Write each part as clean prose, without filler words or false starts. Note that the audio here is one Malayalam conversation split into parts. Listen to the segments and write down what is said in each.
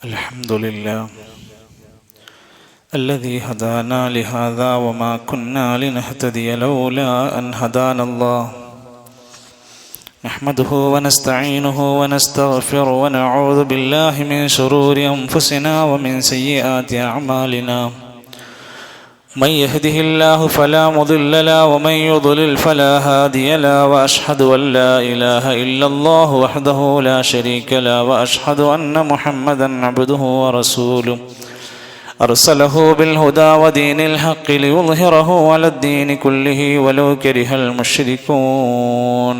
الحمد لله الذي هدانا لهذا وما كنا لنهتدي لولا أن هدانا الله نحمده ونستعينه ونستغفره ونعوذ بالله من شرور أنفسنا ومن سيئات أعمالنا من يهده الله فلا مضل له ومن يضلل فلا هادي له وأشهد أن لا إله إلا الله وحده لا شريك له وأشهد أن محمدا عبده ورسوله أرسله بالهدى ودين الحق ليظهره على الدين كله ولو كره المشركون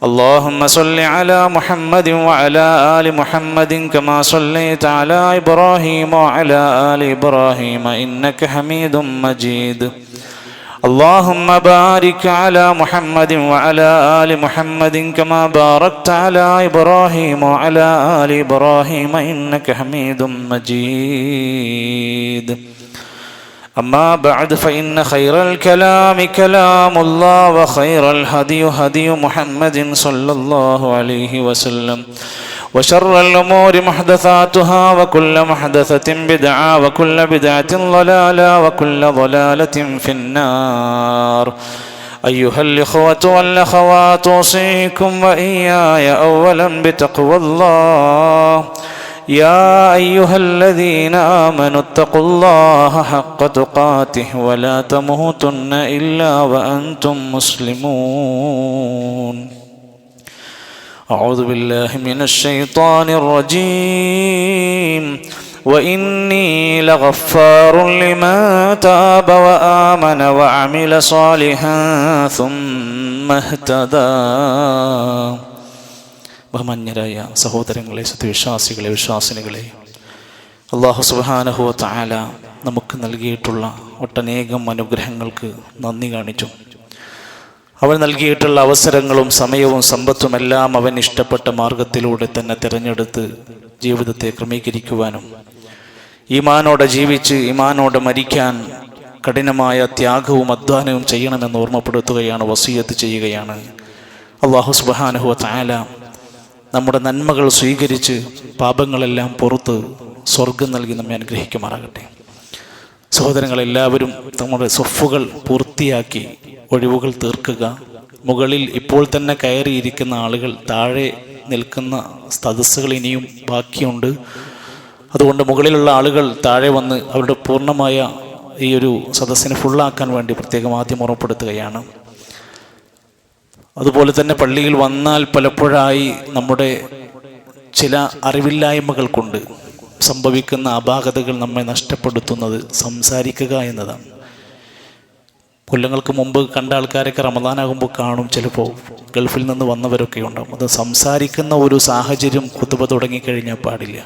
اللهم صل على محمد وعلى آل محمد كما صليت على إبراهيم وعلى آل إبراهيم إنك حميد مجيد اللهم بارك على محمد وعلى آل محمد كما باركت على إبراهيم وعلى آل إبراهيم إنك حميد مجيد أما بعد فإن خير الكلام كلام الله وخير الهدي هدي محمد صلى الله عليه وسلم وشر الأمور محدثاتها وكل محدثة بدعة وكل بدعة ضلالة وكل ضلالة في النار أيها الإخوة والأخوات أوصيكم وإياي أولا بتقوى الله يا أيها الذين آمنوا اتقوا الله حق تقاته ولا تموتن إلا وأنتم مسلمون أعوذ بالله من الشيطان الرجيم وإني لغفار لمن تاب وآمن وعمل صالحا ثم اهتدى. ബഹുമാന്യരായ സഹോദരങ്ങളെ, സത്യവിശ്വാസികളെ, വിശ്വാസിനികളെ, അല്ലാഹു സുബ്ഹാനഹു വ തആല നമുക്ക് നൽകിയിട്ടുള്ള ഒട്ടനേകം അനുഗ്രഹങ്ങൾക്ക് നന്ദി കാണിച്ചു. അവൻ നൽകിയിട്ടുള്ള അവസരങ്ങളും സമയവും സമ്പത്തുമെല്ലാം അവൻ ഇഷ്ടപ്പെട്ട മാർഗത്തിലൂടെ തന്നെ തിരഞ്ഞെടുത്ത് ജീവിതത്തെ ക്രമീകരിക്കുവാനും ഈമാനോടെ ജീവിച്ച് ഈമാനോടെ മരിക്കാൻ കഠിനമായ ത്യാഗവും അധ്വാനവും ചെയ്യണമെന്ന് ഓർമ്മപ്പെടുത്തുകയാണ്, വസിയത്ത് ചെയ്യുകയാണ്. അല്ലാഹു സുബ്ഹാനഹു വ തആല നമ്മുടെ നന്മകൾ സ്വീകരിച്ച് പാപങ്ങളെല്ലാം പുറത്ത് സ്വർഗം നൽകി നമ്മെ അനുഗ്രഹിക്കുമാറാകട്ടെ. സഹോദരങ്ങളെല്ലാവരും നമ്മുടെ സ്വഫുകൾ പൂർത്തിയാക്കി ഒഴിവുകൾ തീർക്കുക. മുകളിൽ ഇപ്പോൾ തന്നെ കയറിയിരിക്കുന്ന ആളുകൾ താഴെ നിൽക്കുന്ന സദസ്സുകൾ ഇനിയും ബാക്കിയുണ്ട്. അതുകൊണ്ട് മുകളിലുള്ള ആളുകൾ താഴെ വന്ന് അവരുടെ പൂർണ്ണമായ ഈ ഒരു സദസ്സിനെ ഫുള്ളാക്കാൻ വേണ്ടി പ്രത്യേകം ആദ്യം ഓർമ്മപ്പെടുത്തുകയാണ്. അതുപോലെ തന്നെ പള്ളിയിൽ വന്നാൽ പലപ്പോഴായി നമ്മുടെ ചില അറിവില്ലായ്മകൾ കൊണ്ട് സംഭവിക്കുന്ന അപാകതകൾ നമ്മെ നഷ്ടപ്പെടുത്തുന്നത് സംസാരിക്കുക എന്നതാണ്. കൊല്ലങ്ങൾക്ക് മുമ്പ് കണ്ട ആൾക്കാരൊക്കെ റമദാനാകുമ്പോൾ കാണും, ചിലപ്പോൾ ഗൾഫിൽ നിന്ന് വന്നവരൊക്കെ ഉണ്ടാകും. അത് സംസാരിക്കുന്ന ഒരു സാഹചര്യം ഖുതുബ തുടങ്ങിക്കഴിഞ്ഞാൽ പാടില്ല.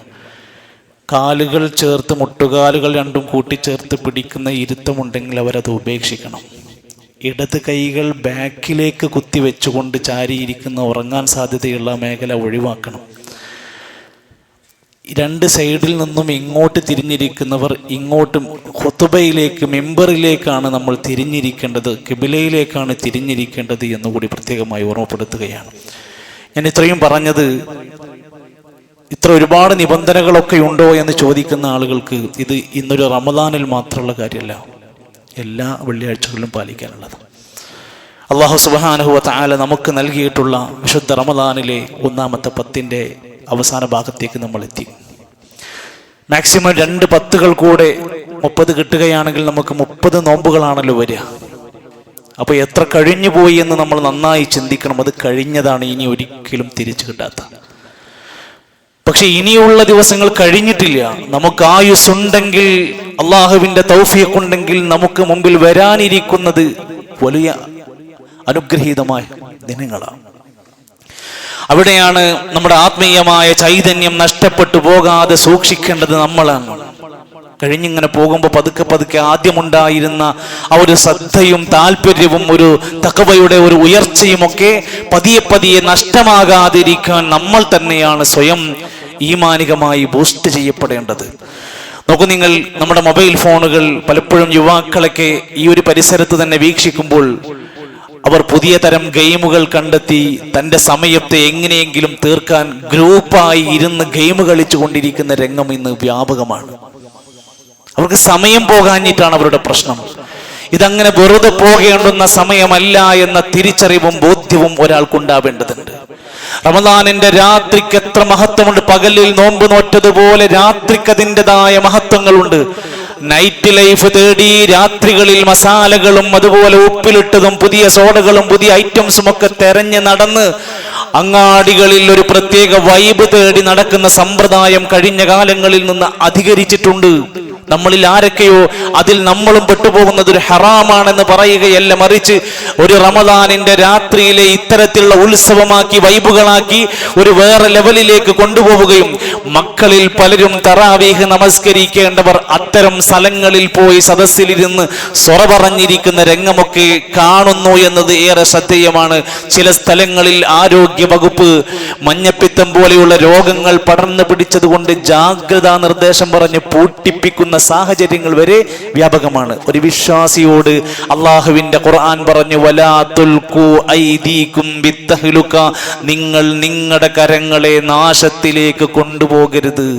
കാലുകൾ ചേർത്ത് മുട്ടുകാലുകൾ രണ്ടും കൂട്ടിച്ചേർത്ത് പിടിക്കുന്ന ഇരുത്തമുണ്ടെങ്കിൽ അവരത് ഉപേക്ഷിക്കണം. ഇടത് കൈകൾ ബാക്കിലേക്ക് കുത്തിവെച്ചുകൊണ്ട് ചാരിയിരിക്കുന്ന ഉറങ്ങാൻ സാധ്യതയുള്ള മേഖല ഒഴിവാക്കണം. രണ്ട് സൈഡിൽ നിന്നും ഇങ്ങോട്ട് തിരിഞ്ഞിരിക്കുന്നവർ ഇങ്ങോട്ടും ഖുതുബയിലേക്ക്, മിമ്പറിലേക്കാണ് നമ്മൾ തിരിഞ്ഞിരിക്കേണ്ടത്, ഖിബിലയിലേക്കാണ് തിരിഞ്ഞിരിക്കേണ്ടത് എന്നുകൂടി പ്രത്യേകമായി ഓർമ്മപ്പെടുത്തുകയാണ്. ഞാൻ ഇത്രയും പറഞ്ഞത്, ഇത്ര ഒരുപാട് നിബന്ധനകളൊക്കെ ഉണ്ടോ എന്ന് ചോദിക്കുന്ന ആളുകൾക്ക് ഇത് ഇന്നൊരു റമദാനിൽ മാത്രമുള്ള കാര്യമല്ല, എല്ലാ വെള്ളിയാഴ്ചകളിലും പാലിക്കാനുള്ളത്. അല്ലാഹു സുബ്ഹാനഹു വ തആല നമുക്ക് നൽകിയിട്ടുള്ള വിശുദ്ധ റമദാനിലെ ഒന്നാമത്തെ 10ന്റെ അവസാന ഭാഗത്തേക്ക് നമ്മൾ എത്തി. മാക്സിമം 2 10 കൂടെ 30 കിട്ടുകയാണെങ്കിൽ നമുക്ക് 30 നോമ്പുകളാണല്ലോ വരിക. അപ്പോൾ എത്ര കഴിഞ്ഞു പോയി എന്ന് നമ്മൾ നന്നായി ചിന്തിക്കണം. അത് കഴിഞ്ഞതാണ്, ഇനി ഒരിക്കലും തിരിച്ചു കിട്ടാത്ത. പക്ഷെ ഇനിയുള്ള ദിവസങ്ങൾ കഴിഞ്ഞിട്ടില്ല. നമുക്ക് ആയുസ്സുണ്ടെങ്കിൽ, അള്ളാഹുവിന്റെ തൗഫീഖ് ഉണ്ടെങ്കിൽ നമുക്ക് മുമ്പിൽ വരാനിരിക്കുന്നത് വലിയ അനുഗ്രഹീതമായ ദിനങ്ങളാണ്. അവിടെയാണ് നമ്മുടെ ആത്മീയമായ ചൈതന്യം നഷ്ടപ്പെട്ടു പോകാതെ സൂക്ഷിക്കേണ്ടത് നമ്മളാണ്. കഴിഞ്ഞിങ്ങനെ പോകുമ്പോൾ പതുക്കെ പതുക്കെ ആദ്യമുണ്ടായിരുന്ന ആ ഒരു ശ്രദ്ധയും താല്പര്യവും ഒരു തഖ്വയുടെ ഒരു ഉയർച്ചയും ഒക്കെ പതിയെ പതിയെ നഷ്ടമാകാതിരിക്കാൻ നമ്മൾ തന്നെയാണ് സ്വയം ഈമാനികമായി ബൂസ്റ്റ് ചെയ്യപ്പെടേണ്ടത്. നോക്കൂ, നിങ്ങൾ നമ്മുടെ മൊബൈൽ ഫോണുകൾ പലപ്പോഴും യുവാക്കളൊക്കെ ഈ ഒരു പരിസരത്ത് തന്നെ വീക്ഷിക്കുമ്പോൾ അവർ പുതിയ തരം ഗെയിമുകൾ കണ്ടെത്തി തൻ്റെ സമയത്തെ എങ്ങനെയെങ്കിലും തീർക്കാൻ ഗ്രൂപ്പായി ഇരുന്ന് ഗെയിം കളിച്ചു കൊണ്ടിരിക്കുന്ന രംഗം ഇന്ന് വ്യാപകമാണ്. അവർക്ക് സമയം പോകാഞ്ഞിട്ടാണ് അവരുടെ പ്രശ്നം. ഇതങ്ങനെ വെറുതെ പോകേണ്ടുന്ന സമയമല്ല എന്ന തിരിച്ചറിവും ബോധ്യവും ഒരാൾക്കുണ്ടാവേണ്ടതുണ്ട്. റമദാനിന്റെ രാത്രിക്ക് എത്ര മഹത്വമുണ്ട്. പകലിൽ നോമ്പ് നോറ്റതുപോലെ രാത്രിക്ക് അതിൻ്റെതായ മഹത്വങ്ങളുണ്ട്. നൈറ്റ് ലൈഫ് തേടി രാത്രികളിൽ മസാലകളും അതുപോലെ ഉപ്പിലിട്ടതും പുതിയ സോഡകളും പുതിയ ഐറ്റംസും ഒക്കെ തെരഞ്ഞ് നടന്ന് അങ്ങാടികളിൽ ഒരു പ്രത്യേക വൈബ് തേടി നടക്കുന്ന സമ്പ്രദായം കഴിഞ്ഞ കാലങ്ങളിൽ നിന്ന് അധികരിച്ചിട്ടുണ്ട്. നമ്മളിൽ ആരൊക്കെയോ അതിൽ നമ്മളും പെട്ടുപോകുന്നത് ഒരു ഹറാമാണെന്ന് പറയുകയല്ല, മറിച്ച് ഒരു റമദാനിന്റെ രാത്രിയിലെ ഇത്തരത്തിലുള്ള ഉത്സവമാക്കി വൈബുകളാക്കി ഒരു വേറെ ലെവലിലേക്ക് കൊണ്ടുപോവുകയും മക്കളിൽ പലരും തറാവീഹ് നമസ്കരിക്കേണ്ടവർ അത്തരം സ്ഥലങ്ങളിൽ പോയി സദസ്സിലിരുന്ന് സൊറ പറഞ്ഞിരിക്കുന്ന രംഗമൊക്കെ കാണുന്നു എന്നത് ഏറെ ശ്രദ്ധേയമാണ്. ചില സ്ഥലങ്ങളിൽ ആരോഗ്യ വകുപ്പ് മഞ്ഞപ്പിത്തം പോലെയുള്ള രോഗങ്ങൾ പടർന്നു പിടിച്ചതുകൊണ്ട് ജാഗ്രതാ നിർദ്ദേശം പറഞ്ഞ് പൂട്ടിപ്പിക്കുന്ന സാഹചര്യങ്ങൾ വരെ വ്യാപകമാണ്. ഒരു വിശ്വാസിയോട് അള്ളാഹുവിന്റെ ഖുർആൻ പറഞ്ഞു, വലാ തുൽഖു ഐദീകും ബിത്തഹ്ലുക, നിങ്ങൾ നിങ്ങളുടെ കരങ്ങളെ നാശത്തിലേക്ക് കൊണ്ടുപോകരുത്.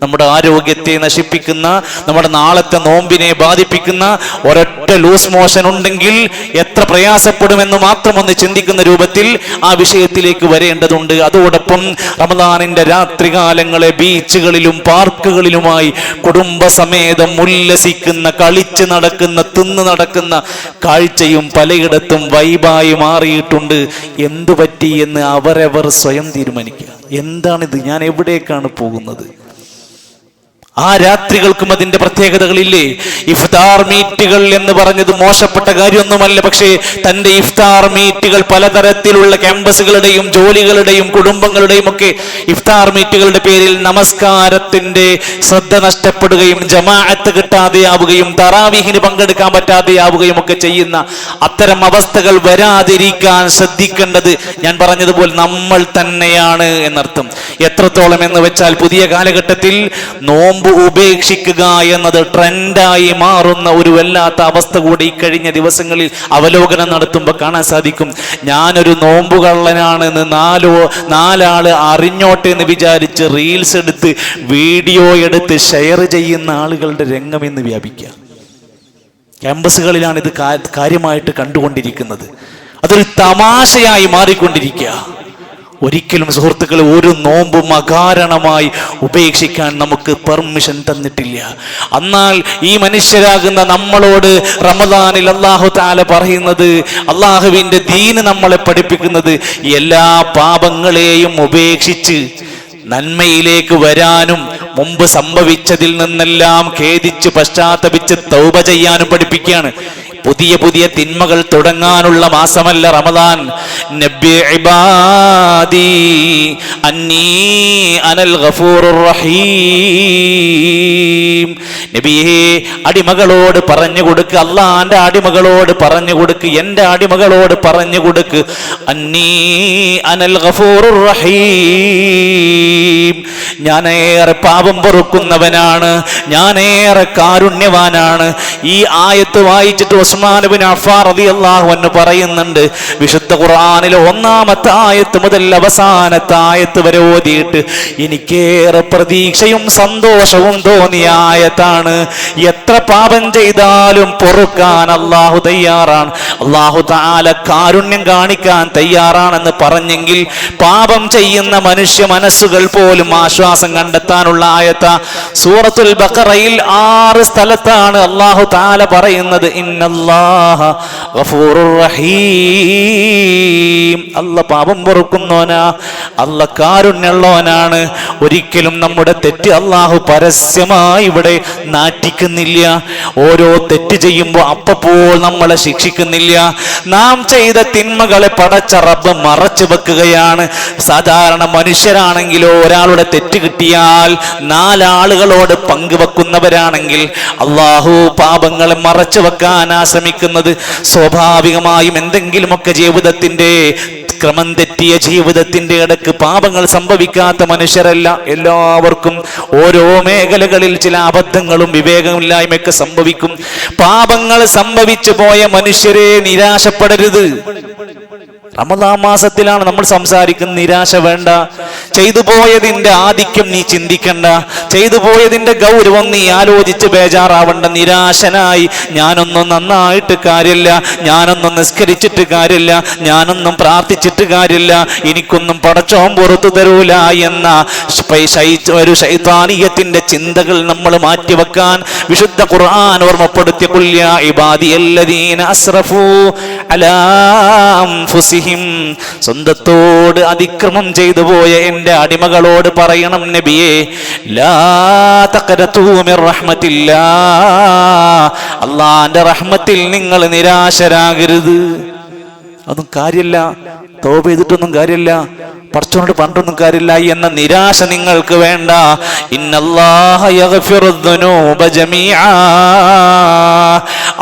നമ്മുടെ ആരോഗ്യത്തെ നശിപ്പിക്കുന്ന, നമ്മുടെ നാളത്തെ നോമ്പിനെ ബാധിപ്പിക്കുന്ന ഒരൊറ്റ ലൂസ് മോഷൻ ഉണ്ടെങ്കിൽ എത്ര പ്രയാസപ്പെടുമെന്ന് മാത്രം ഒന്ന് ചിന്തിക്കുന്ന രൂപത്തിൽ ആ വിഷയത്തിലേക്ക് വരേണ്ടതുണ്ട്. അതോടൊപ്പം റമദാനിന്റെ രാത്രികാലങ്ങളെ ബീച്ചുകളിലും പാർക്കുകളിലുമായി കുടുംബസമേതം ഉല്ലസിക്കുന്ന, കളിച്ച് നടക്കുന്ന, തിന്ന് നടക്കുന്ന കാഴ്ചയും പലയിടത്തും വൈബായി മാറിയിട്ടുണ്ട്. എന്തു പറ്റി എന്ന് അവരവർ സ്വയം തീരുമാനിക്കുക. എന്താണിത്? ഞാൻ എവിടേക്കാണ് പോകുന്നത്? ആ രാത്രികൾക്കും അതിന്റെ പ്രത്യേകതകളില്ലേ? ഇഫ്താർ മീറ്റുകൾ എന്ന് പറഞ്ഞത് മോശപ്പെട്ട കാര്യമൊന്നുമല്ല. പക്ഷേ തന്റെ ഇഫ്താർ മീറ്റുകൾ പലതരത്തിലുള്ള ക്യാമ്പസുകളുടെയും ജോലികളുടെയും കുടുംബങ്ങളുടെയും ഒക്കെ ഇഫ്താർ മീറ്റുകളുടെ പേരിൽ നമസ്കാരത്തിന്റെ ശ്രദ്ധ നഷ്ടപ്പെടുകയും ജമാഅത്ത് കിട്ടാതെയാവുകയും തറാവീഹിന് പങ്കെടുക്കാൻ പറ്റാതെയാവുകയും ഒക്കെ ചെയ്യുന്ന അത്തരം അവസ്ഥകൾ വരാതിരിക്കാൻ ശ്രദ്ധിക്കേണ്ടത് ഞാൻ പറഞ്ഞതുപോലെ നമ്മൾ തന്നെയാണ് എന്നർത്ഥം. എത്രത്തോളം എന്ന് വെച്ചാൽ പുതിയ കാലഘട്ടത്തിൽ നോമ്പ് ഉപേക്ഷിക്കുക എന്നത് ട്രെൻഡായി മാറുന്ന ഒരു വല്ലാത്ത അവസ്ഥ കൂടി കഴിഞ്ഞ ദിവസങ്ങളിൽ അവലോകനം നടത്തുമ്പോൾ കാണാൻ സാധിക്കും. ഞാനൊരു നോമ്പുകള്ളനാണെന്ന് നാലാള് അറിഞ്ഞോട്ടെ എന്ന് വിചാരിച്ച് റീൽസ് എടുത്ത് വീഡിയോ എടുത്ത് ഷെയർ ചെയ്യുന്ന ആളുകളുടെ രംഗം ഇന്ന് വ്യാപിക്കുക. ക്യാമ്പസുകളിലാണ് ഇത് കാര്യമായിട്ട് കണ്ടുകൊണ്ടിരിക്കുന്നത്. അതൊരു തമാശയായി മാറിക്കൊണ്ടിരിക്കുക. ഒരിക്കലും സുഹൃത്തുക്കളെ ഒരു നോമ്പും അകാരണമായി ഉപേക്ഷിക്കാൻ നമുക്ക് പെർമിഷൻ തന്നിട്ടില്ല. എന്നാൽ ഈ മനുഷ്യരാകുന്ന നമ്മളോട് റമദാനിൽ അല്ലാഹു തആല പറയുന്നത്, അല്ലാഹുവിന്റെ ദീന് നമ്മളെ പഠിപ്പിക്കുന്നത് എല്ലാ പാപങ്ങളെയും ഉപേക്ഷിച്ച് നന്മയിലേക്ക് വരാനും മുമ്പ് സംഭവിച്ചതിൽ നിന്നെല്ലാം ഖേദിച്ച് പശ്ചാത്തപിച്ച് തൗബ ചെയ്യാനും പഠിപ്പിക്കുകയാണ്. പുതിയ പുതിയ തിന്മകൾ തുടങ്ങാനുള്ള മാസമല്ല റമദാൻ. നബ്ബി ഇബാദി അന്നീ അനൽ ഗഫൂറുർ റഹീം. നബിയേ, അടിമകളോട് പറഞ്ഞു കൊടുക്ക്, അല്ലാഹുവിന്റെ അടിമകളോട് പറഞ്ഞു കൊടുക്ക്, എൻ്റെ അടിമകളോട് പറഞ്ഞു കൊടുക്ക്, അന്നീ അനൽ ഗഫൂറുർ റഹീം, ഞാനേറെ പാപം പൊറുക്കുന്നവനാണ്, ഞാനേറെ കാരുണ്യവാനാണ്. ഈ ആയത്ത് വായിച്ചിട്ട് ഉസ്മാൻ ഇബ്നു അഫ്ഫാൻ റളിയല്ലാഹു അൻഹു പറയുന്നുണ്ട്, വിശുദ്ധ ഖുർആനിലെ ഒന്നാമത്തെ ആയത്ത് മുതൽ അവസാനത്തെ ആയത്ത് വരെ ഓതിയിട്ട് എനിക്കേറെ പ്രതീക്ഷയും സന്തോഷവും തോന്നിയ ആയത്താണ്. എത്ര പാപം ചെയ്താലും പൊറുക്കാൻ അല്ലാഹു തയ്യാറാണ്, അല്ലാഹു തആല കാരുണ്യം കാണിക്കാൻ തയ്യാറാണെന്ന് പറഞ്ഞെങ്കിൽ പാപം ചെയ്യുന്ന മനുഷ്യ മനസ്സുകൾ പോലും ആശ്വാസം കണ്ടെത്താനുള്ള ആയത്ത. സൂറത്തുൽ ബഖറയിൽ 6 സ്ഥലത്താണ് അല്ലാഹു തആല പറയുന്നത്, ഇന്നല്ലാഹ ഗഫൂറുർ റഹീം. അല്ലാഹ് പാപം പൊറുക്കുന്നവനാ, അല്ലാഹ് കാരുണ്യമുള്ളവനാണ്. ഒരിക്കലും നമ്മുടെ തെറ്റ് അല്ലാഹു പരസ്യമായി ഇവിടെ നാറ്റിക്കുന്നില്ല. ഓരോ തെറ്റ് ചെയ്യുമ്പോൾ അപ്പോൾ നമ്മളെ ശിക്ഷിക്കുന്നില്ല. നാം ചെയ്ത തിന്മകളെ പടച്ച റബ്ബ് മറച്ചു വെക്കുകയാണ്. സാധാരണ മനുഷ്യരാണെങ്കിലോ ഒരാളുടെ തെറ്റ് കിട്ടിയാൽ 4 ആളുകളോട് പങ്കുവെക്കുന്നവരാണെങ്കിൽ അല്ലാഹു പാപങ്ങളെ മറച്ചു വെക്കാനാ ശ്രമിക്കുന്നത്. സ്വാഭാവികമായും എന്തെങ്കിലുമൊക്കെ ജീവിതത്തിന്റെ ക്രമം തെറ്റിയ ജീവിതത്തിന്റെ ഇടക്ക് പാപങ്ങൾ സംഭവിക്കാത്ത മനുഷ്യരല്ല. എല്ലാവർക്കും ഓരോ മേഖലകളിൽ ചില അബദ്ധങ്ങൾ അബദ്ധങ്ങളും വിവേകമില്ലായ്മയൊക്കെ സംഭവിക്കും. പാപങ്ങൾ സംഭവിച്ചു പോയ മനുഷ്യരെ നിരാശപ്പെടരുത്. റമദാൻ മാസത്തിലാണ് നമ്മൾ സംസാരിക്കുന്ന. നിരാശ വേണ്ട. ചെയ്തു പോയതിന്റെ ആധിക്യം നീ ചിന്തിക്കണ്ട. ചെയ്തു പോയതിന്റെ ഗൗരവം നീ ആലോചിച്ച് ബേജാറാവണ്ട. നിരാശനായി ഞാനൊന്നും നന്നായിട്ട് കാര്യമില്ല, ഞാനൊന്നും നിസ്കരിച്ചിട്ട് കാര്യമില്ല, ഞാനൊന്നും പ്രാർത്ഥിച്ചിട്ട് കാര്യമില്ല, എനിക്കൊന്നും പടച്ചോൻ പുറത്തു തരൂല എന്ന ഒരു ശൈത്താനിയത്തിന്റെ ചിന്തകൾ നമ്മൾ മാറ്റിവെക്കാൻ വിശുദ്ധ ഖുർആൻ ഓർമ്മപ്പെടുത്തിയ ഖുൽ യാ ഇബാദിയല്ലദീന അസ്റഫൂ അലാ അൻഫുസിഹിം, സ്വന്തത്തോട് അതിക്രമം ചെയ്തു പോയ എന്റെ അടിമകളോട് പറയണം നബിയേ, ലാ തഖനതൂ മിർ റഹ്മത്തില്ലാ, അല്ലാഹുവിന്റെ റഹ്മത്തിൽ നിങ്ങൾ നിരാശരാകരുത്. അതൊന്നും കാര്യമില്ല, തൗബ ചെയ്തിട്ടൊന്നും കാര്യമില്ല, പടച്ചവനോട് പറഞ്ഞിട്ടൊന്നും കാര്യമില്ല എന്ന നിരാശ നിങ്ങൾക്ക് വേണ്ട. ഇന്നല്ലാഹ യഗ്ഫിറുദ്ദുനൂബ ജമീആ,